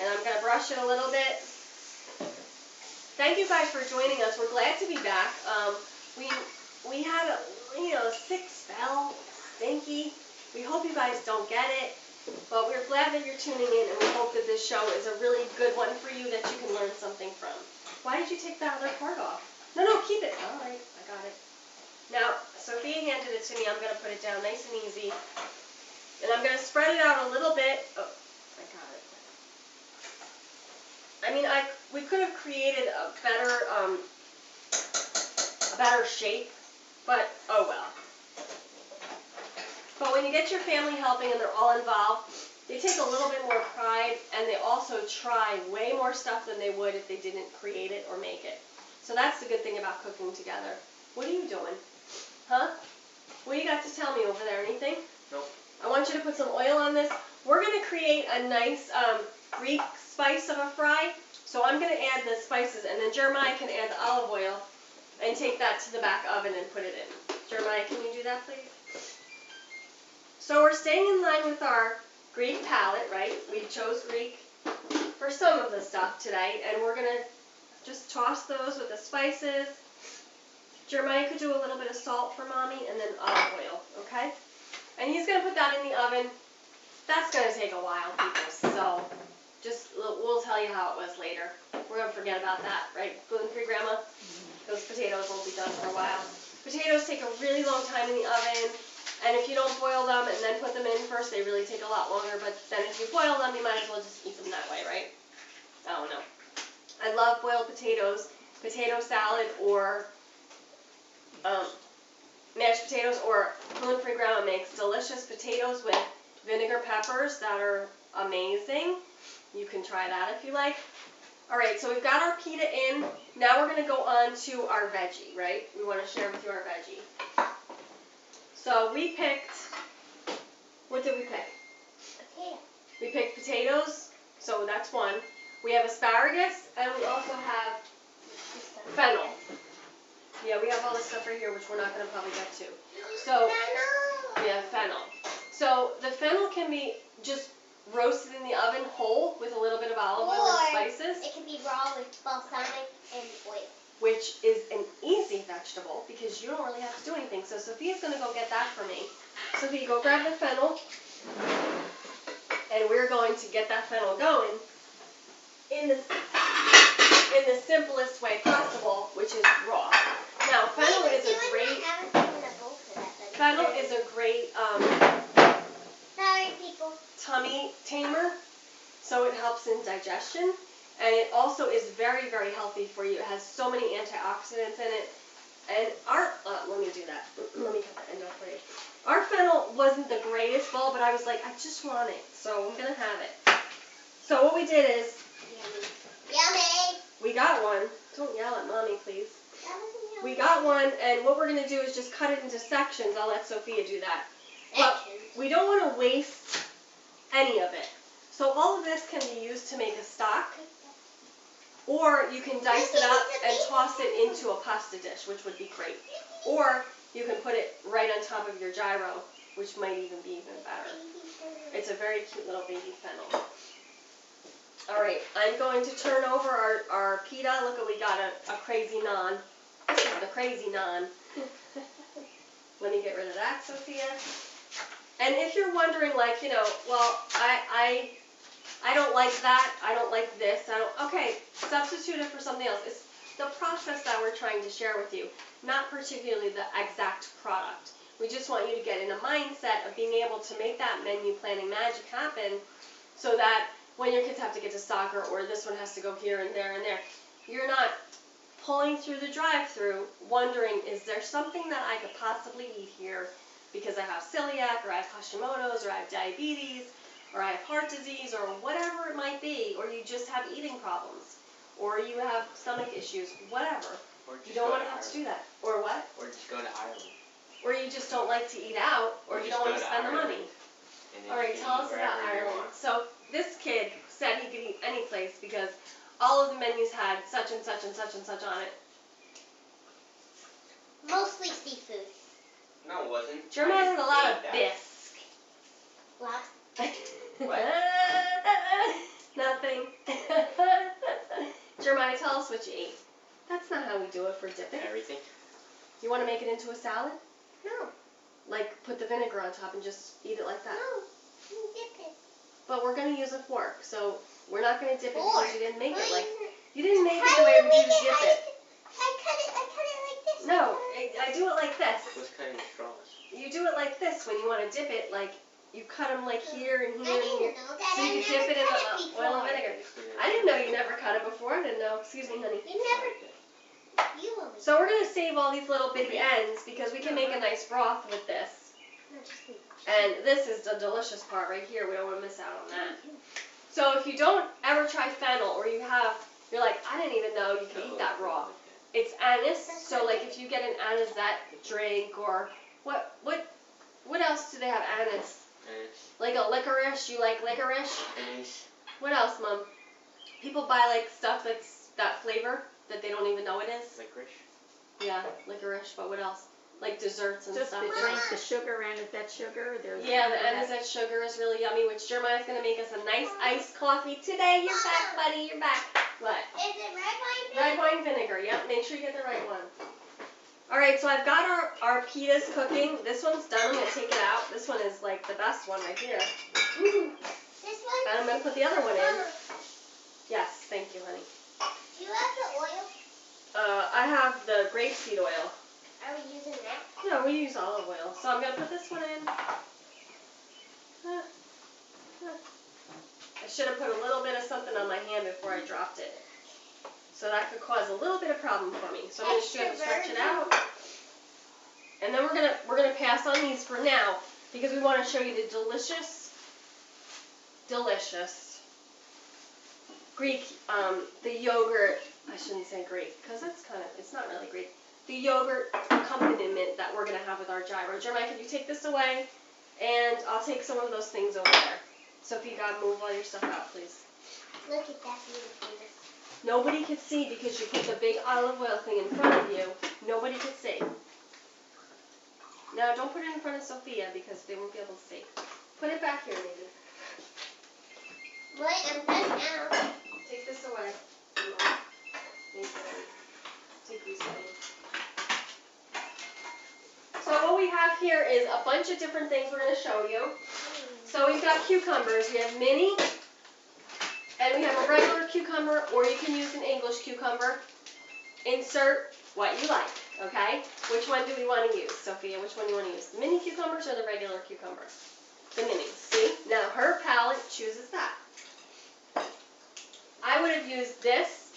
and I'm going to brush it a little bit. Thank you guys for joining us. We're glad to be back. We had a sick spell, stinky. We hope you guys don't get it, but we're glad that you're tuning in, and we hope that this show is a really good one for you that you can learn something from. Why did you take that other part off? No, keep it. All right, I got it. Now, Sophia handed it to me. I'm going to put it down nice and easy, and I'm going to spread it out a little bit. Oh, I got it. I mean, we could have created a better shape, but oh well. But when you get your family helping and they're all involved, they take a little bit more pride, and they also try way more stuff than they would if they didn't create it or make it. So that's the good thing about cooking together. What are you doing? Huh? What do you got to tell me over there? Anything? Nope. I want you to put some oil on this. We're going to create a nice Greek spice of a fry. So I'm going to add the spices, and then Jeremiah can add the olive oil, and take that to the back oven and put it in. Jeremiah, can you do that, please? So we're staying in line with our Greek palette, right? We chose Greek for some of the stuff today, and we're going to just toss those with the spices. Jeremiah could do a little bit of salt for Mommy, and then olive oil, okay? And he's going to put that in the oven. That's going to take a while, people, so we'll tell you how it was later. We're going to forget about that, right? Gluten-free, Grandma? Those potatoes won't be done for a while. Potatoes take a really long time in the oven, and if you don't boil them and then put them in first, they really take a lot longer, but then if you boil them, you might as well just eat them that way, right? I don't know. I love boiled potatoes, potato salad, or mashed potatoes, or gluten-free. Grandma makes delicious potatoes with vinegar peppers that are amazing. You can try that if you like. Alright, so we've got our pita in. Now we're going to go on to our veggie, right? We want to share with you our veggie. So we picked, what did we pick? Potato. We picked potatoes, so that's one. We have asparagus, and we also have fennel. Yeah, we have all this stuff right here, which we're not going to probably get to. So, yeah, fennel. So the fennel can be just roasted in the oven whole with a little bit of olive oil and spices. It can be raw with balsamic and oil. Which is an easy vegetable because you don't really have to do anything. So Sophia's going to go get that for me. Sophia, go grab the fennel. And we're going to get that fennel going in the simplest way possible, which is raw. Now, fennel is a great Sorry, people. tummy tamer, so it helps in digestion, and it also is very, very healthy for you. It has so many antioxidants in it, and let me do that. Let me cut the end off for you. Our fennel wasn't the greatest bowl, but I was like, I just want it, so I'm going to have it. So what we did is, Yummy. we got one. Don't yell at Mommy, please. That wasn't yummy. We got one, and what we're going to do is just cut it into sections. I'll let Sophia do that. But we don't want to waste any of it. So all of this can be used to make a stock, or you can dice it up and toss it into a pasta dish, which would be great. Or you can put it right on top of your gyro, which might even be even better. It's a very cute little baby fennel. Alright, I'm going to turn over our pita. Look, we got a crazy naan. This is the crazy naan. Let me get rid of that, Sophia. And if you're wondering, like, you know, well, I don't like that, I don't like this, okay, substitute it for something else. It's the process that we're trying to share with you, not particularly the exact product. We just want you to get in a mindset of being able to make that menu planning magic happen so that when your kids have to get to soccer, or this one has to go here and there, you're not pulling through the drive-thru wondering, is there something that I could possibly eat here because I have celiac, or I have Hashimoto's, or I have diabetes, or I have heart disease, or whatever it might be, or you just have eating problems, or you have stomach issues, whatever. You don't want to have to do that. Or what? Or just go to Ireland. Or you just don't like to eat out, or you don't want to spend the money. Alright, tell us about Ireland. So this kid said he could eat any place because all of the menus had such and such and such and such on it. Mostly seafood. No, it wasn't. Jeremiah had a lot of bisque. What? What? Nothing. Jeremiah, tell us what you ate. That's not how we do it for dipping. Everything. You want to make it into a salad? No. Like, put the vinegar on top and just eat it like that? No. You dip it. But we're going to use a fork, so we're not going to dip it Fork? because you didn't make it like... Mine- You didn't make it How the way do we you do make dip it. I cut it like this. No, I do it like this. Who's cutting straws? You do it like this when you want to dip it, like, you cut them like here and I here and here. didn't know that. So you I can dip never it in cut the before. oil and vinegar. I didn't know you never cut it before. I didn't know. Excuse me, honey. You never. You always. So we're going to save all these little bitty ends because we can make a nice broth with this. No, just leave it. And this is the delicious part right here. We don't want to miss out on that. So if you don't ever try fennel, or you're like, I didn't even know you could eat that raw. It's anise, so like if you get an anisette drink, or what else do they have? Anise. Like a licorice. You like licorice? Anise. What else, Mom? People buy like stuff that's that flavor that they don't even know it is. Licorice. Yeah, licorice, but what else? Like desserts and Just stuff. the drink, the sugar, and is that sugar? There's Yeah, the anisette sugar is really yummy, which Jeremiah's going to make us a nice iced coffee today. You're back, buddy. You're back. What? Is it red wine vinegar? Red wine vinegar. Yep, make sure you get the right one. All right, so I've got our pitas cooking. This one's done. I'm going to take it out. This one is like the best one right here. This one? And I'm going to put the other one in. Yes, thank you, honey. Do you have the oil? I have the grapeseed oil. Are we using that? No, we use olive oil. So I'm going to put this one in. I should have put a little bit of something on my hand before I dropped it. So that could cause a little bit of problem for me. So I'm just going to stretch it out. And then we're gonna pass on these for now because we want to show you the delicious Greek, the yogurt, I shouldn't say Greek because it's not really Greek. The yogurt accompaniment that we're going to have with our gyro. Jeremiah, can you take this away? And I'll take some of those things over there. Sophie, God, move all your stuff out, please. Look at that beautifulness. Nobody could see because you put the big olive oil thing in front of you. Nobody could see. Now, don't put it in front of Sophia because they won't be able to see. Put it back here, maybe. Wait, I'm done now. Take this away. Take these away. So what we have here is a bunch of different things we're going to show you. So we've got cucumbers. We have mini, and we have a regular cucumber, or you can use an English cucumber. Insert what you like, okay? Which one do we want to use, Sophia? Which one do you want to use? The mini cucumbers or the regular cucumbers? The minis. See? Now her palate chooses that. I would have used this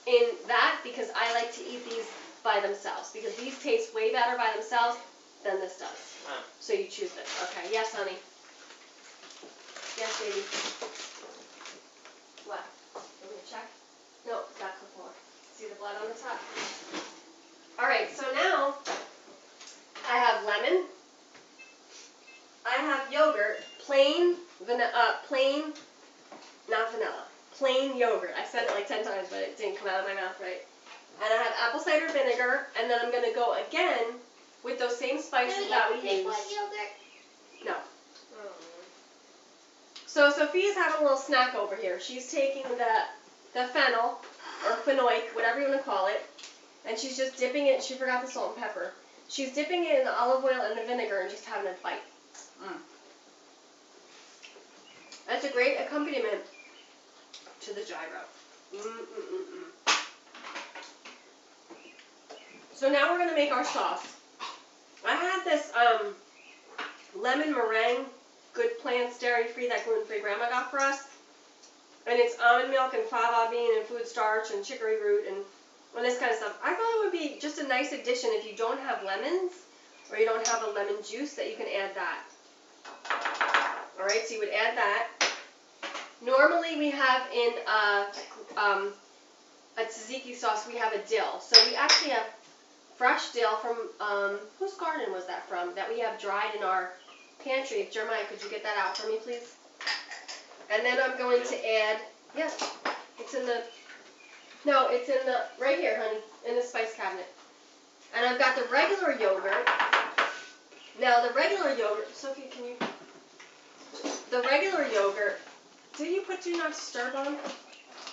in that because I like to eat these by themselves because these taste way better by themselves than this does. So you choose this. Okay. Yes, honey. Yes, baby. What? Want me to check? No, it's not cooked more. See the blood on the top? All right. So now I have lemon. I have yogurt, plain yogurt. I said it like 10 times, but it didn't come out of my mouth right. And I have apple cider vinegar, and then I'm going to go again with those same spices that we used. Yogurt? No. So Sophia's having a little snack over here. She's taking the fennel, or fenouil, whatever you want to call it, and she's just dipping it. She forgot the salt and pepper. She's dipping it in the olive oil and the vinegar and just having a bite. That's a great accompaniment to the gyro. So now we're going to make our sauce. I had this lemon meringue, Good Plants, dairy-free, that gluten-free Grandma got for us. And it's almond milk and fava bean and food starch and chicory root and this kind of stuff. I thought it would be just a nice addition if you don't have lemons or you don't have a lemon juice that you can add that. Alright, so you would add that. Normally we have in a tzatziki sauce, we have a dill. So we actually have fresh dill from, whose garden was that from? That we have dried in our pantry. Jeremiah, could you get that out for me, please? And then I'm going to add, yes, it's in the, no, it's in the, right here, honey, in the spice cabinet. And I've got the regular yogurt. Now the regular yogurt, Sophie, can you, the regular yogurt, do not disturb on,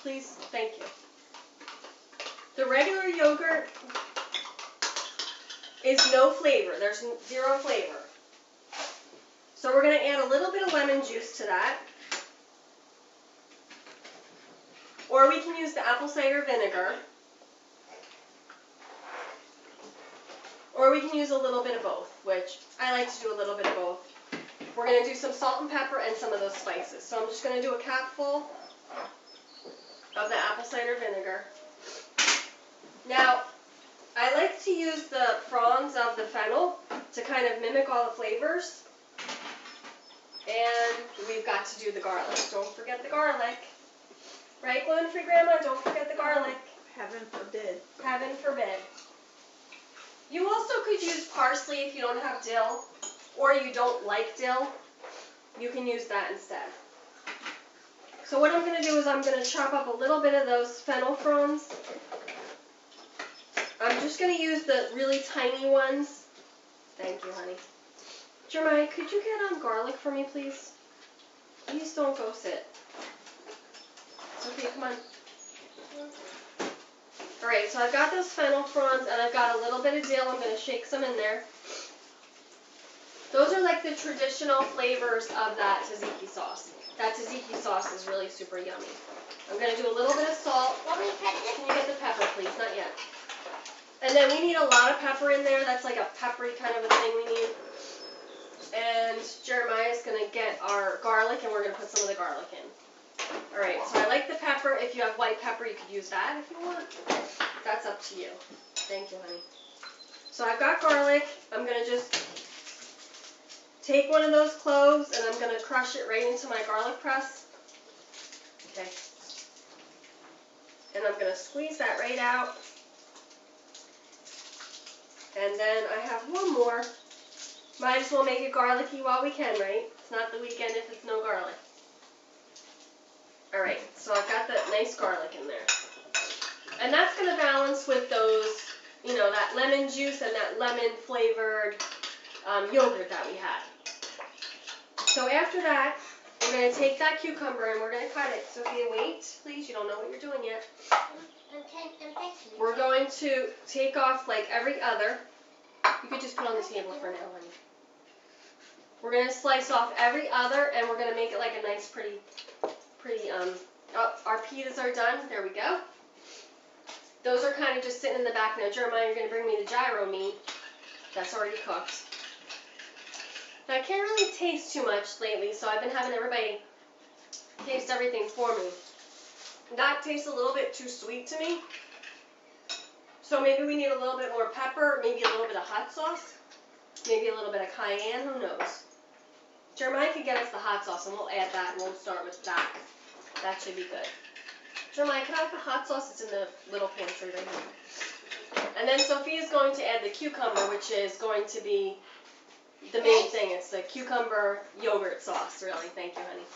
please? Thank you. The regular yogurt is no flavor. There's zero flavor. So we're going to add a little bit of lemon juice to that. Or we can use the apple cider vinegar. Or we can use a little bit of both, which I like to do a little bit of both. We're going to do some salt and pepper and some of those spices. So I'm just going to do a capful of the apple cider vinegar. Now, I like to use the fronds of the fennel to kind of mimic all the flavors. And we've got to do the garlic. Don't forget the garlic. Right, gluten-free Grandma? Don't forget the garlic. Heaven forbid. Heaven forbid. You also could use parsley if you don't have dill, or you don't like dill. You can use that instead. So what I'm going to do is I'm going to chop up a little bit of those fennel fronds. I'm just going to use the really tiny ones. Thank you, honey. Jeremiah, could you get on garlic for me, please? Please don't go sit. Sophia, come on. Alright, so I've got those fennel prawns, and I've got a little bit of dill. I'm going to shake some in there. Those are like the traditional flavors of that tzatziki sauce. That tzatziki sauce is really super yummy. I'm going to do a little bit of salt. Want me to cut this? Can you get the pepper, please? Not yet. And then we need a lot of pepper in there. That's like a peppery kind of a thing we need. And Jeremiah's going to get our garlic, and we're going to put some of the garlic in. Alright, so I like the pepper. If you have white pepper, you could use that if you want. That's up to you. Thank you, honey. So I've got garlic. I'm going to just take one of those cloves, and I'm going to crush it right into my garlic press. Okay. And I'm going to squeeze that right out. And then I have one more. Might as well make it garlicky while we can, right? It's not the weekend if it's no garlic. Alright, so I've got that nice garlic in there. And that's going to balance with those, you know, that lemon juice and that lemon flavored yogurt that we had. So after that, we're going to take that cucumber and we're going to cut it. Sophia, wait, please. You don't know what you're doing yet. I'm fixing it. We're going to take off like every other. You could just put it on the table for now, honey. We're going to slice off every other, and we're going to make it like a nice, pretty, oh, our pitas are done. There we go. Those are kind of just sitting in the back now. Jeremiah, you're going to bring me the gyro meat. That's already cooked. Now, I can't really taste too much lately, so I've been having everybody taste everything for me. That tastes a little bit too sweet to me. So maybe we need a little bit more pepper, maybe a little bit of hot sauce, maybe a little bit of cayenne, who knows. Jeremiah could get us the hot sauce, and we'll add that, and we'll start with that. That should be good. Jeremiah, can I have the hot sauce? It's in the little pantry right here. And then Sophia's going to add the cucumber, which is going to be the main thing. It's the cucumber yogurt sauce, really. Thank you, honey.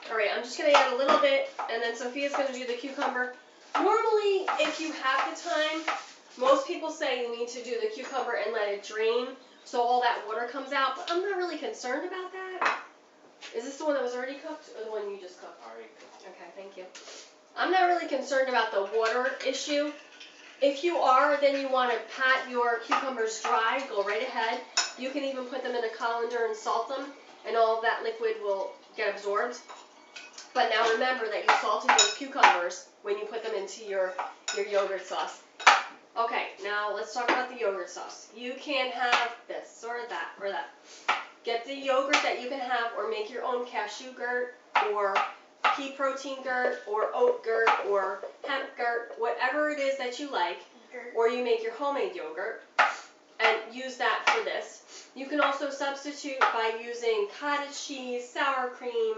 Alright, I'm just going to add a little bit, and then Sophia's going to do the cucumber. Normally, if you have the time, most people say you need to do the cucumber and let it drain so all that water comes out, but I'm not really concerned about that. Is this the one that was already cooked or the one you just cooked? Already cooked. Okay, thank you. I'm not really concerned about the water issue. If you are, then you want to pat your cucumbers dry, go right ahead. You can even put them in a colander and salt them, and all of that liquid will get absorbed. But now remember that you salted those cucumbers when you put them into your yogurt sauce. Okay, now let's talk about the yogurt sauce. You can have this or that or that. Get the yogurt that you can have, or make your own cashew gurt or pea protein gurt or oat gurt or hemp gurt, whatever it is that you like, or you make your homemade yogurt and use that for this. You can also substitute by using cottage cheese, sour cream,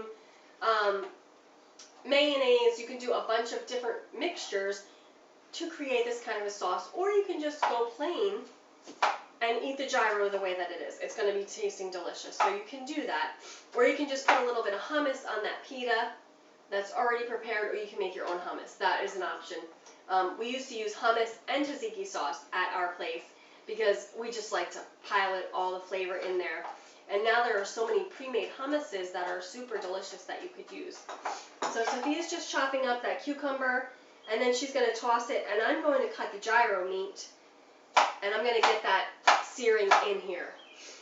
mayonnaise. You can do a bunch of different mixtures to create this kind of a sauce, or you can just go plain and eat the gyro the way that it is. It's going to be tasting delicious, so you can do that. Or you can just put a little bit of hummus on that pita that's already prepared, or you can make your own hummus. That is an option. We used to use hummus and tzatziki sauce at our place because we just like to pilot all the flavor in there. And now there are so many pre-made hummuses that are super delicious that you could use. So Sophia's just chopping up that cucumber, and then she's going to toss it, and I'm going to cut the gyro meat, and I'm going to get that searing in here.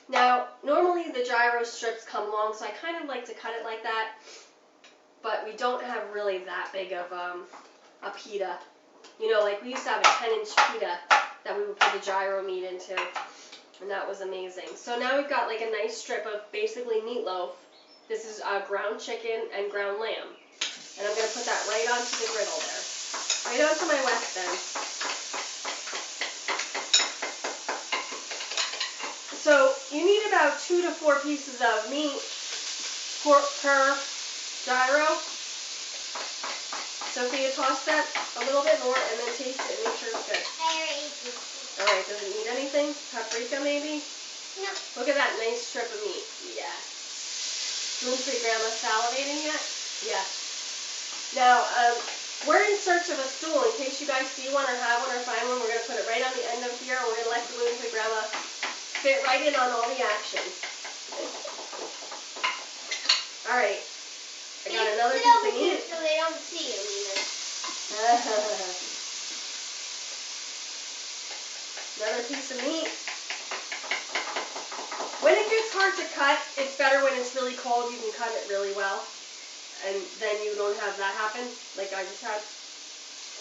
Now, normally the gyro strips come long, so I kind of like to cut it like that, but we don't have really that big of a pita. You know, like we used to have a 10-inch pita that we would put the gyro meat into, and that was amazing. So now we've got like a nice strip of basically meatloaf. This is ground chicken and ground lamb. And I'm going to put that right onto the griddle there. Right onto my West End. So you need about 2 to 4 pieces of meat per gyro. Sophia, toss that a little bit more and then taste it and make sure it's good. I already tasted it. Alright, does it need anything? Paprika maybe? No. Look at that nice strip of meat. Yes. Gluten-free grandma salivating yet? Yes. Now, we're in search of of a stool in case you guys see one or have one or find one. We're going to put it right on the end of here. We're going to let the gluten-free grandma fit right in on all the action. All right. I got another Sit piece over of here meat. so they don't see you, Nina. Another piece of meat. When it gets hard to cut, it's better when it's really cold. You can cut it really well. And then you don't have that happen like I just had.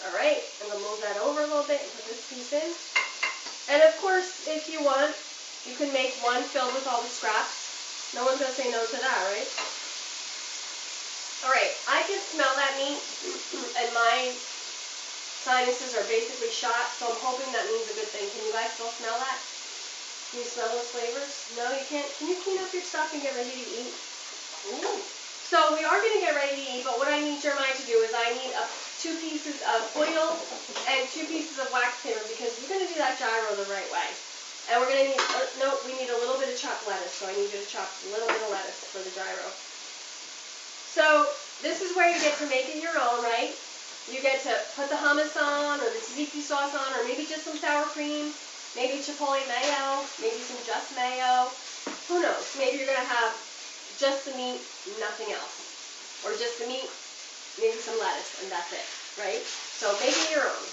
Alright, I'm going to move that over a little bit and put this piece in. And of course, if you want, you can make one filled with all the scraps. No one's going to say no to that, right? Alright, I can smell that meat and my sinuses are basically shot, so I'm hoping that means a good thing. Can you guys still smell that? Can you smell those flavors? No, you can't? Can you clean up your stuff and get ready to eat? Ooh. So we are going to get ready to eat, but what I need Jeremiah to do is I need 2 pieces of oil and 2 pieces of wax paper because we're going to do that gyro the right way. And we're going to need, no, we need a little bit of chopped lettuce, so I need you to chop a little bit of lettuce for the gyro. So this is where you get to make it your own, right? You get to put the hummus on or the tzatziki sauce on or maybe just some sour cream, maybe chipotle mayo, maybe some just mayo. Who knows? Maybe you're going to have just the meat, nothing else. Or just the meat, maybe some lettuce, and that's it, right? So make it your own.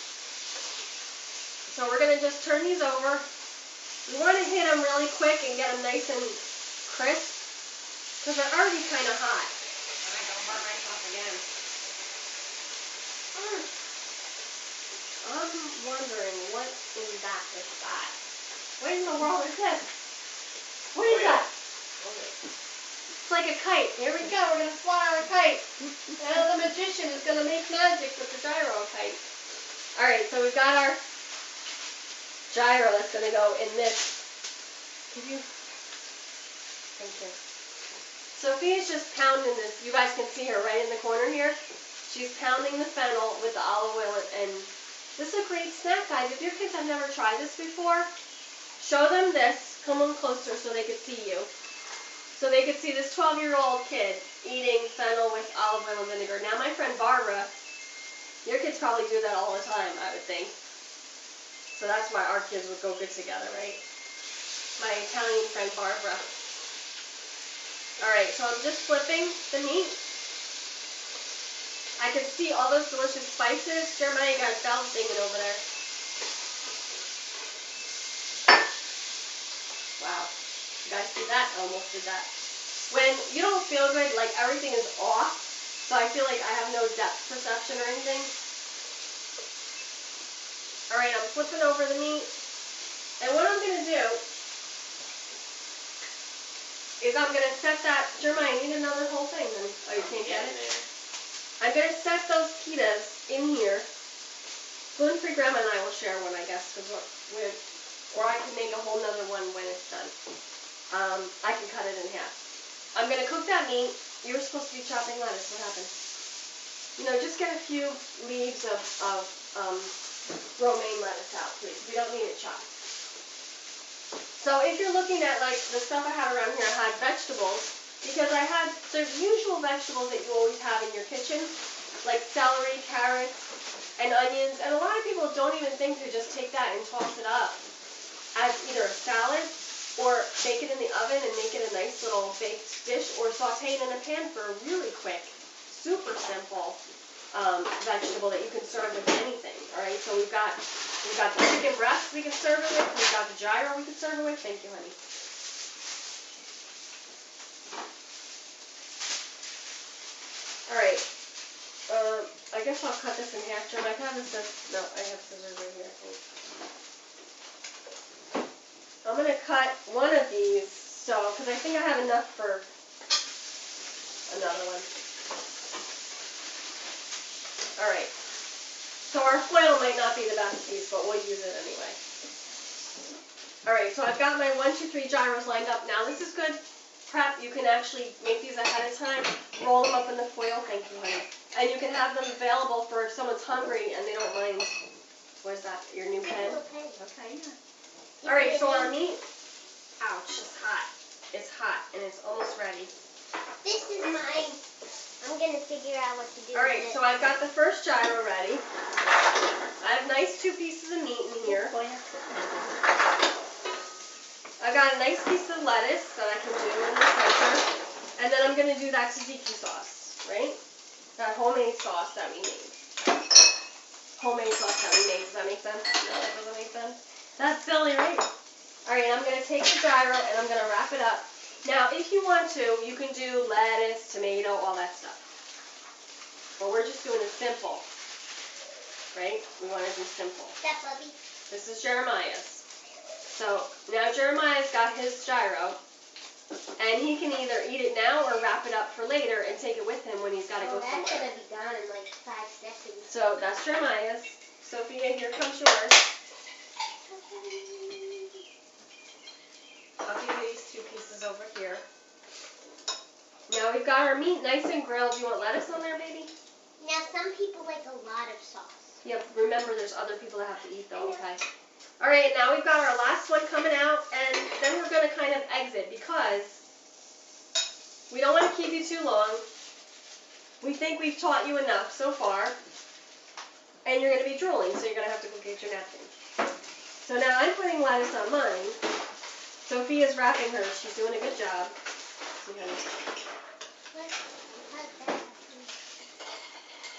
So we're going to just turn these over. We want to hit them really quick and get them nice and crisp because they're already kind of hot. And I don't burn myself again. I'm wondering what in that is that. What in the world is this? What is that? It's like a kite. Here we go. We're going to fly our kite. Now the magician is going to make magic with the gyro kite. Alright, so we've got our gyro that's going to go in this. Thank you. Sophia's just pounding this. You guys can see her right in the corner here. She's pounding the fennel with the olive oil, and this is a great snack, guys. If your kids have never tried this before, show them this. Come on closer so they can see you. So they could see this 12-year-old kid eating fennel with olive oil and vinegar. Now my friend Barbara, your kids probably do that all the time, I would think. So that's why our kids would go good together, right? My Italian friend Barbara. Alright, so I'm just flipping the meat. I can see all those delicious spices. Jeremiah, you got bells singing over there. Wow. You guys see that? I almost did that. When you don't feel good, like everything is off, so I feel like I have no depth perception or anything. Alright, I'm flipping over the meat. And what I'm going to do is I'm going to set that, Jeremiah, you need another whole thing then. Oh, you can't get it? I'm going to set those pitas in here. Gluten-free grandma and I will share one, I guess, because or I can make a whole nother one when it's done. I can cut it in half. I'm going to cook that meat. You were supposed to be chopping lettuce. What happened? You know, just get a few leaves of romaine lettuce out, please. We don't need it chopped. So if you're looking at, like, the stuff I had around here, I had vegetables, because I had the usual vegetables that you always have in your kitchen, like celery, carrots, and onions. And a lot of people don't even think to just take that and toss it up as either a salad or bake it in the oven and make it a nice little baked dish, or saute it in a pan for a really quick, super simple vegetable that you can serve with anything. All right, so we've got the chicken breast we can serve it with. We've got the gyro we can serve it with. Thank you, honey. All right. I guess I'll cut this in half. Jim, I have this. No, I have scissors right here. I'm going to cut one of these, because I think I have enough for another one. Alright. So our foil might not be the best piece, but we'll use it anyway. Alright, so I've got my 1, 2, 3 gyros lined up. Now this is good prep. You can actually make these ahead of time, roll them up in the foil. Thank you, honey. And you can have them available for if someone's hungry and they don't mind. Where's that? Your new pen? Okay, yeah. Alright, so our meat, ouch, it's hot. It's hot and it's almost ready. This is mine. I'm going to figure out what to do Alright, with it. so I've got the first gyro ready. by accident. I got a nice piece of lettuce that I can do in the center. And then I'm going to do that tzatziki sauce, right? That homemade sauce that we made. Homemade sauce that we made. Does that make sense? No, that doesn't make sense. That's silly, right? Alright, I'm going to take the gyro and I'm going to wrap it up. Now, if you want to, you can do lettuce, tomato, all that stuff. But we're just doing it simple. Right? We want to do simple. That Bubby. This is Jeremiah's. So, now Jeremiah's got his gyro. And he can either eat it now or wrap it up for later and take it with him when he's got to go That's somewhere. gonna be gone in like 5 seconds. So, that's Jeremiah's. Sophia, here comes yours. I'll give you these 2 pieces over here. Now we've got our meat nice and grilled. Do you want lettuce on there, baby? Now some people like a lot of sauce. Yep, remember there's other people that have to eat though, okay? Alright, now we've got our last one coming out, and then we're going to kind of exit because we don't want to keep you too long. We think we've taught you enough so far, and you're going to be drooling, so you're going to have to go get your napkin. So now I'm putting lettuce on mine. Sophia's wrapping hers. She's doing a good job.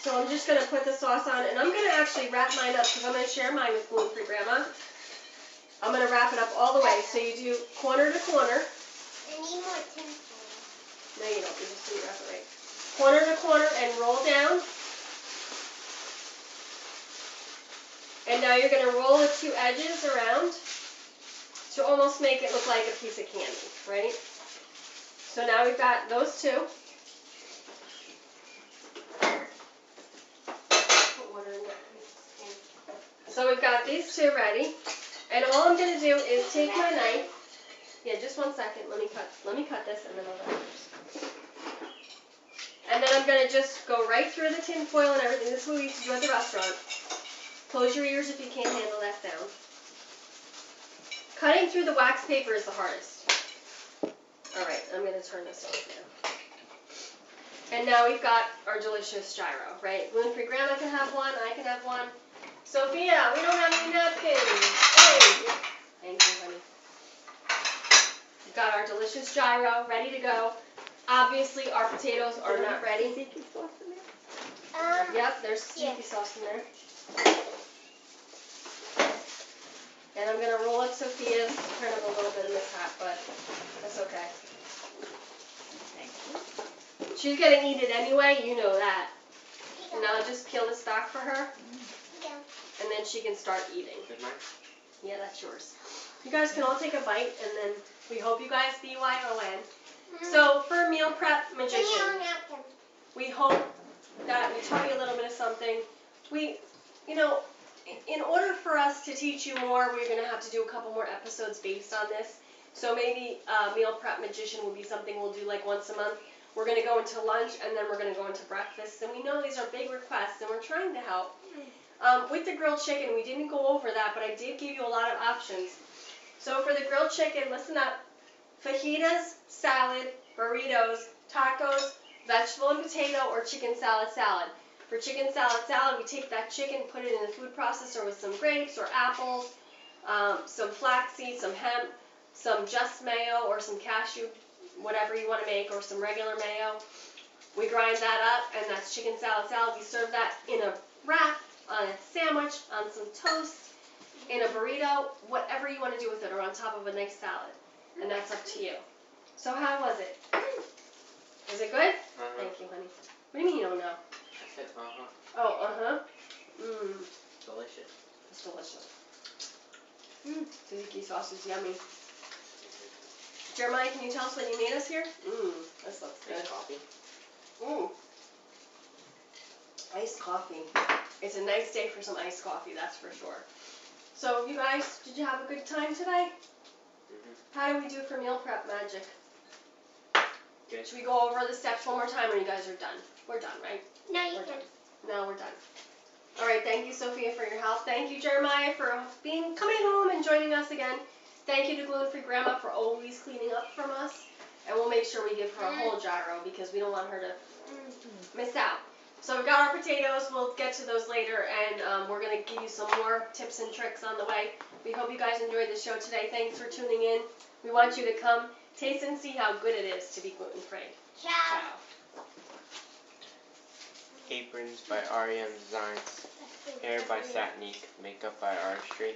So I'm just going to put the sauce on, and I'm going to actually wrap mine up because I'm going to share mine with gluten-free Grandma. I'm going to wrap it up all the way. So you do corner to corner. I need more tinfoil. No, you don't. You just do wrap it right. Corner to corner and roll down. And now you're going to roll the 2 edges around to almost make it look like a piece of candy, right? So now we've got those 2. Put water in that. So we've got these 2 ready. And all I'm going to do is take my knife. Yeah, just 1 second. Let me cut this and then I'll go yours. And then I'm going to just go right through the tin foil and everything. This is what we used to do at the restaurant. Close your ears if you can't handle that sound. Cutting through the wax paper is the hardest. Alright, I'm going to turn this off now. And now we've got our delicious gyro, right? Gluten-free Grandma can have one, I can have one. Sophia, we don't have any napkins. Hey! Thank you, honey. We've got our delicious gyro ready to go. Obviously, our potatoes are not ready. Tzatziki sauce in there? Yep, there's tzatziki sauce in there. And I'm going to roll up Sophia's, kind of a little bit of mishap, but that's okay. Thank you. She's going to eat it anyway, you know that. And now just peel this back for her, Yeah. and then she can start eating. Is mine? Yeah, that's yours. You guys can all take a bite, and then we hope you guys BYON. So, for Meal Prep Magician, we hope that we taught you a little bit of something. In order for us to teach you more, we're going to have to do a couple more episodes based on this. So maybe Meal Prep Magician will be something we'll do like once a month. We're going to go into lunch, and then we're going to go into breakfast. And we know these are big requests, and we're trying to help. With the grilled chicken, we didn't go over that, but I did give you a lot of options. So for the grilled chicken, listen up. Fajitas, salad, burritos, tacos, vegetable and potato, or chicken salad salad. For chicken salad salad, we take that chicken, put it in the food processor with some grapes or apples, some flaxseed, some hemp, some just mayo or some cashew, whatever you want to make, or some regular mayo. We grind that up, and that's chicken salad salad. We serve that in a wrap, on a sandwich, on some toast, in a burrito, whatever you want to do with it, or on top of a nice salad. And that's up to you. So how was it? Is it good? Thank you, honey. What do you mean you don't know? I said Oh, uh-huh. Delicious. It's delicious. Tzatziki sauce is yummy. Jeremiah, can you tell us what you made us here? This looks good. Iced coffee. Iced coffee. It's a nice day for some iced coffee, that's for sure. So, you guys, did you have a good time today? How do we do for meal prep magic? Good. Should we go over the steps one more time, or you guys are done? We're done, right? No, you We're can. done. No, we're done. All right, thank you, Sophia, for your help. Thank you, Jeremiah, for coming home and joining us again. Thank you to Gluten-Free Grandma for always cleaning up from us. And we'll make sure we give her a whole gyro because we don't want her to miss out. So we've got our potatoes. We'll get to those later, and we're going to give you some more tips and tricks on the way. We hope you guys enjoyed the show today. Thanks for tuning in. We want you to come taste and see how good it is to be gluten-free. Ciao. Ciao. Aprons by REM Designs. Hair by Satnique. Makeup by Artistry.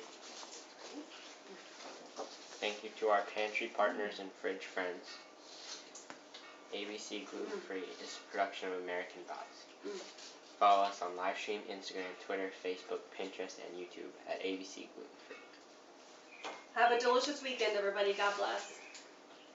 Thank you to our pantry partners and fridge friends. ABC Gluten Free is a production of American Bots. Follow us on livestream, Instagram, Twitter, Facebook, Pinterest, and YouTube at ABC Gluten Free. Have a delicious weekend, everybody. God bless.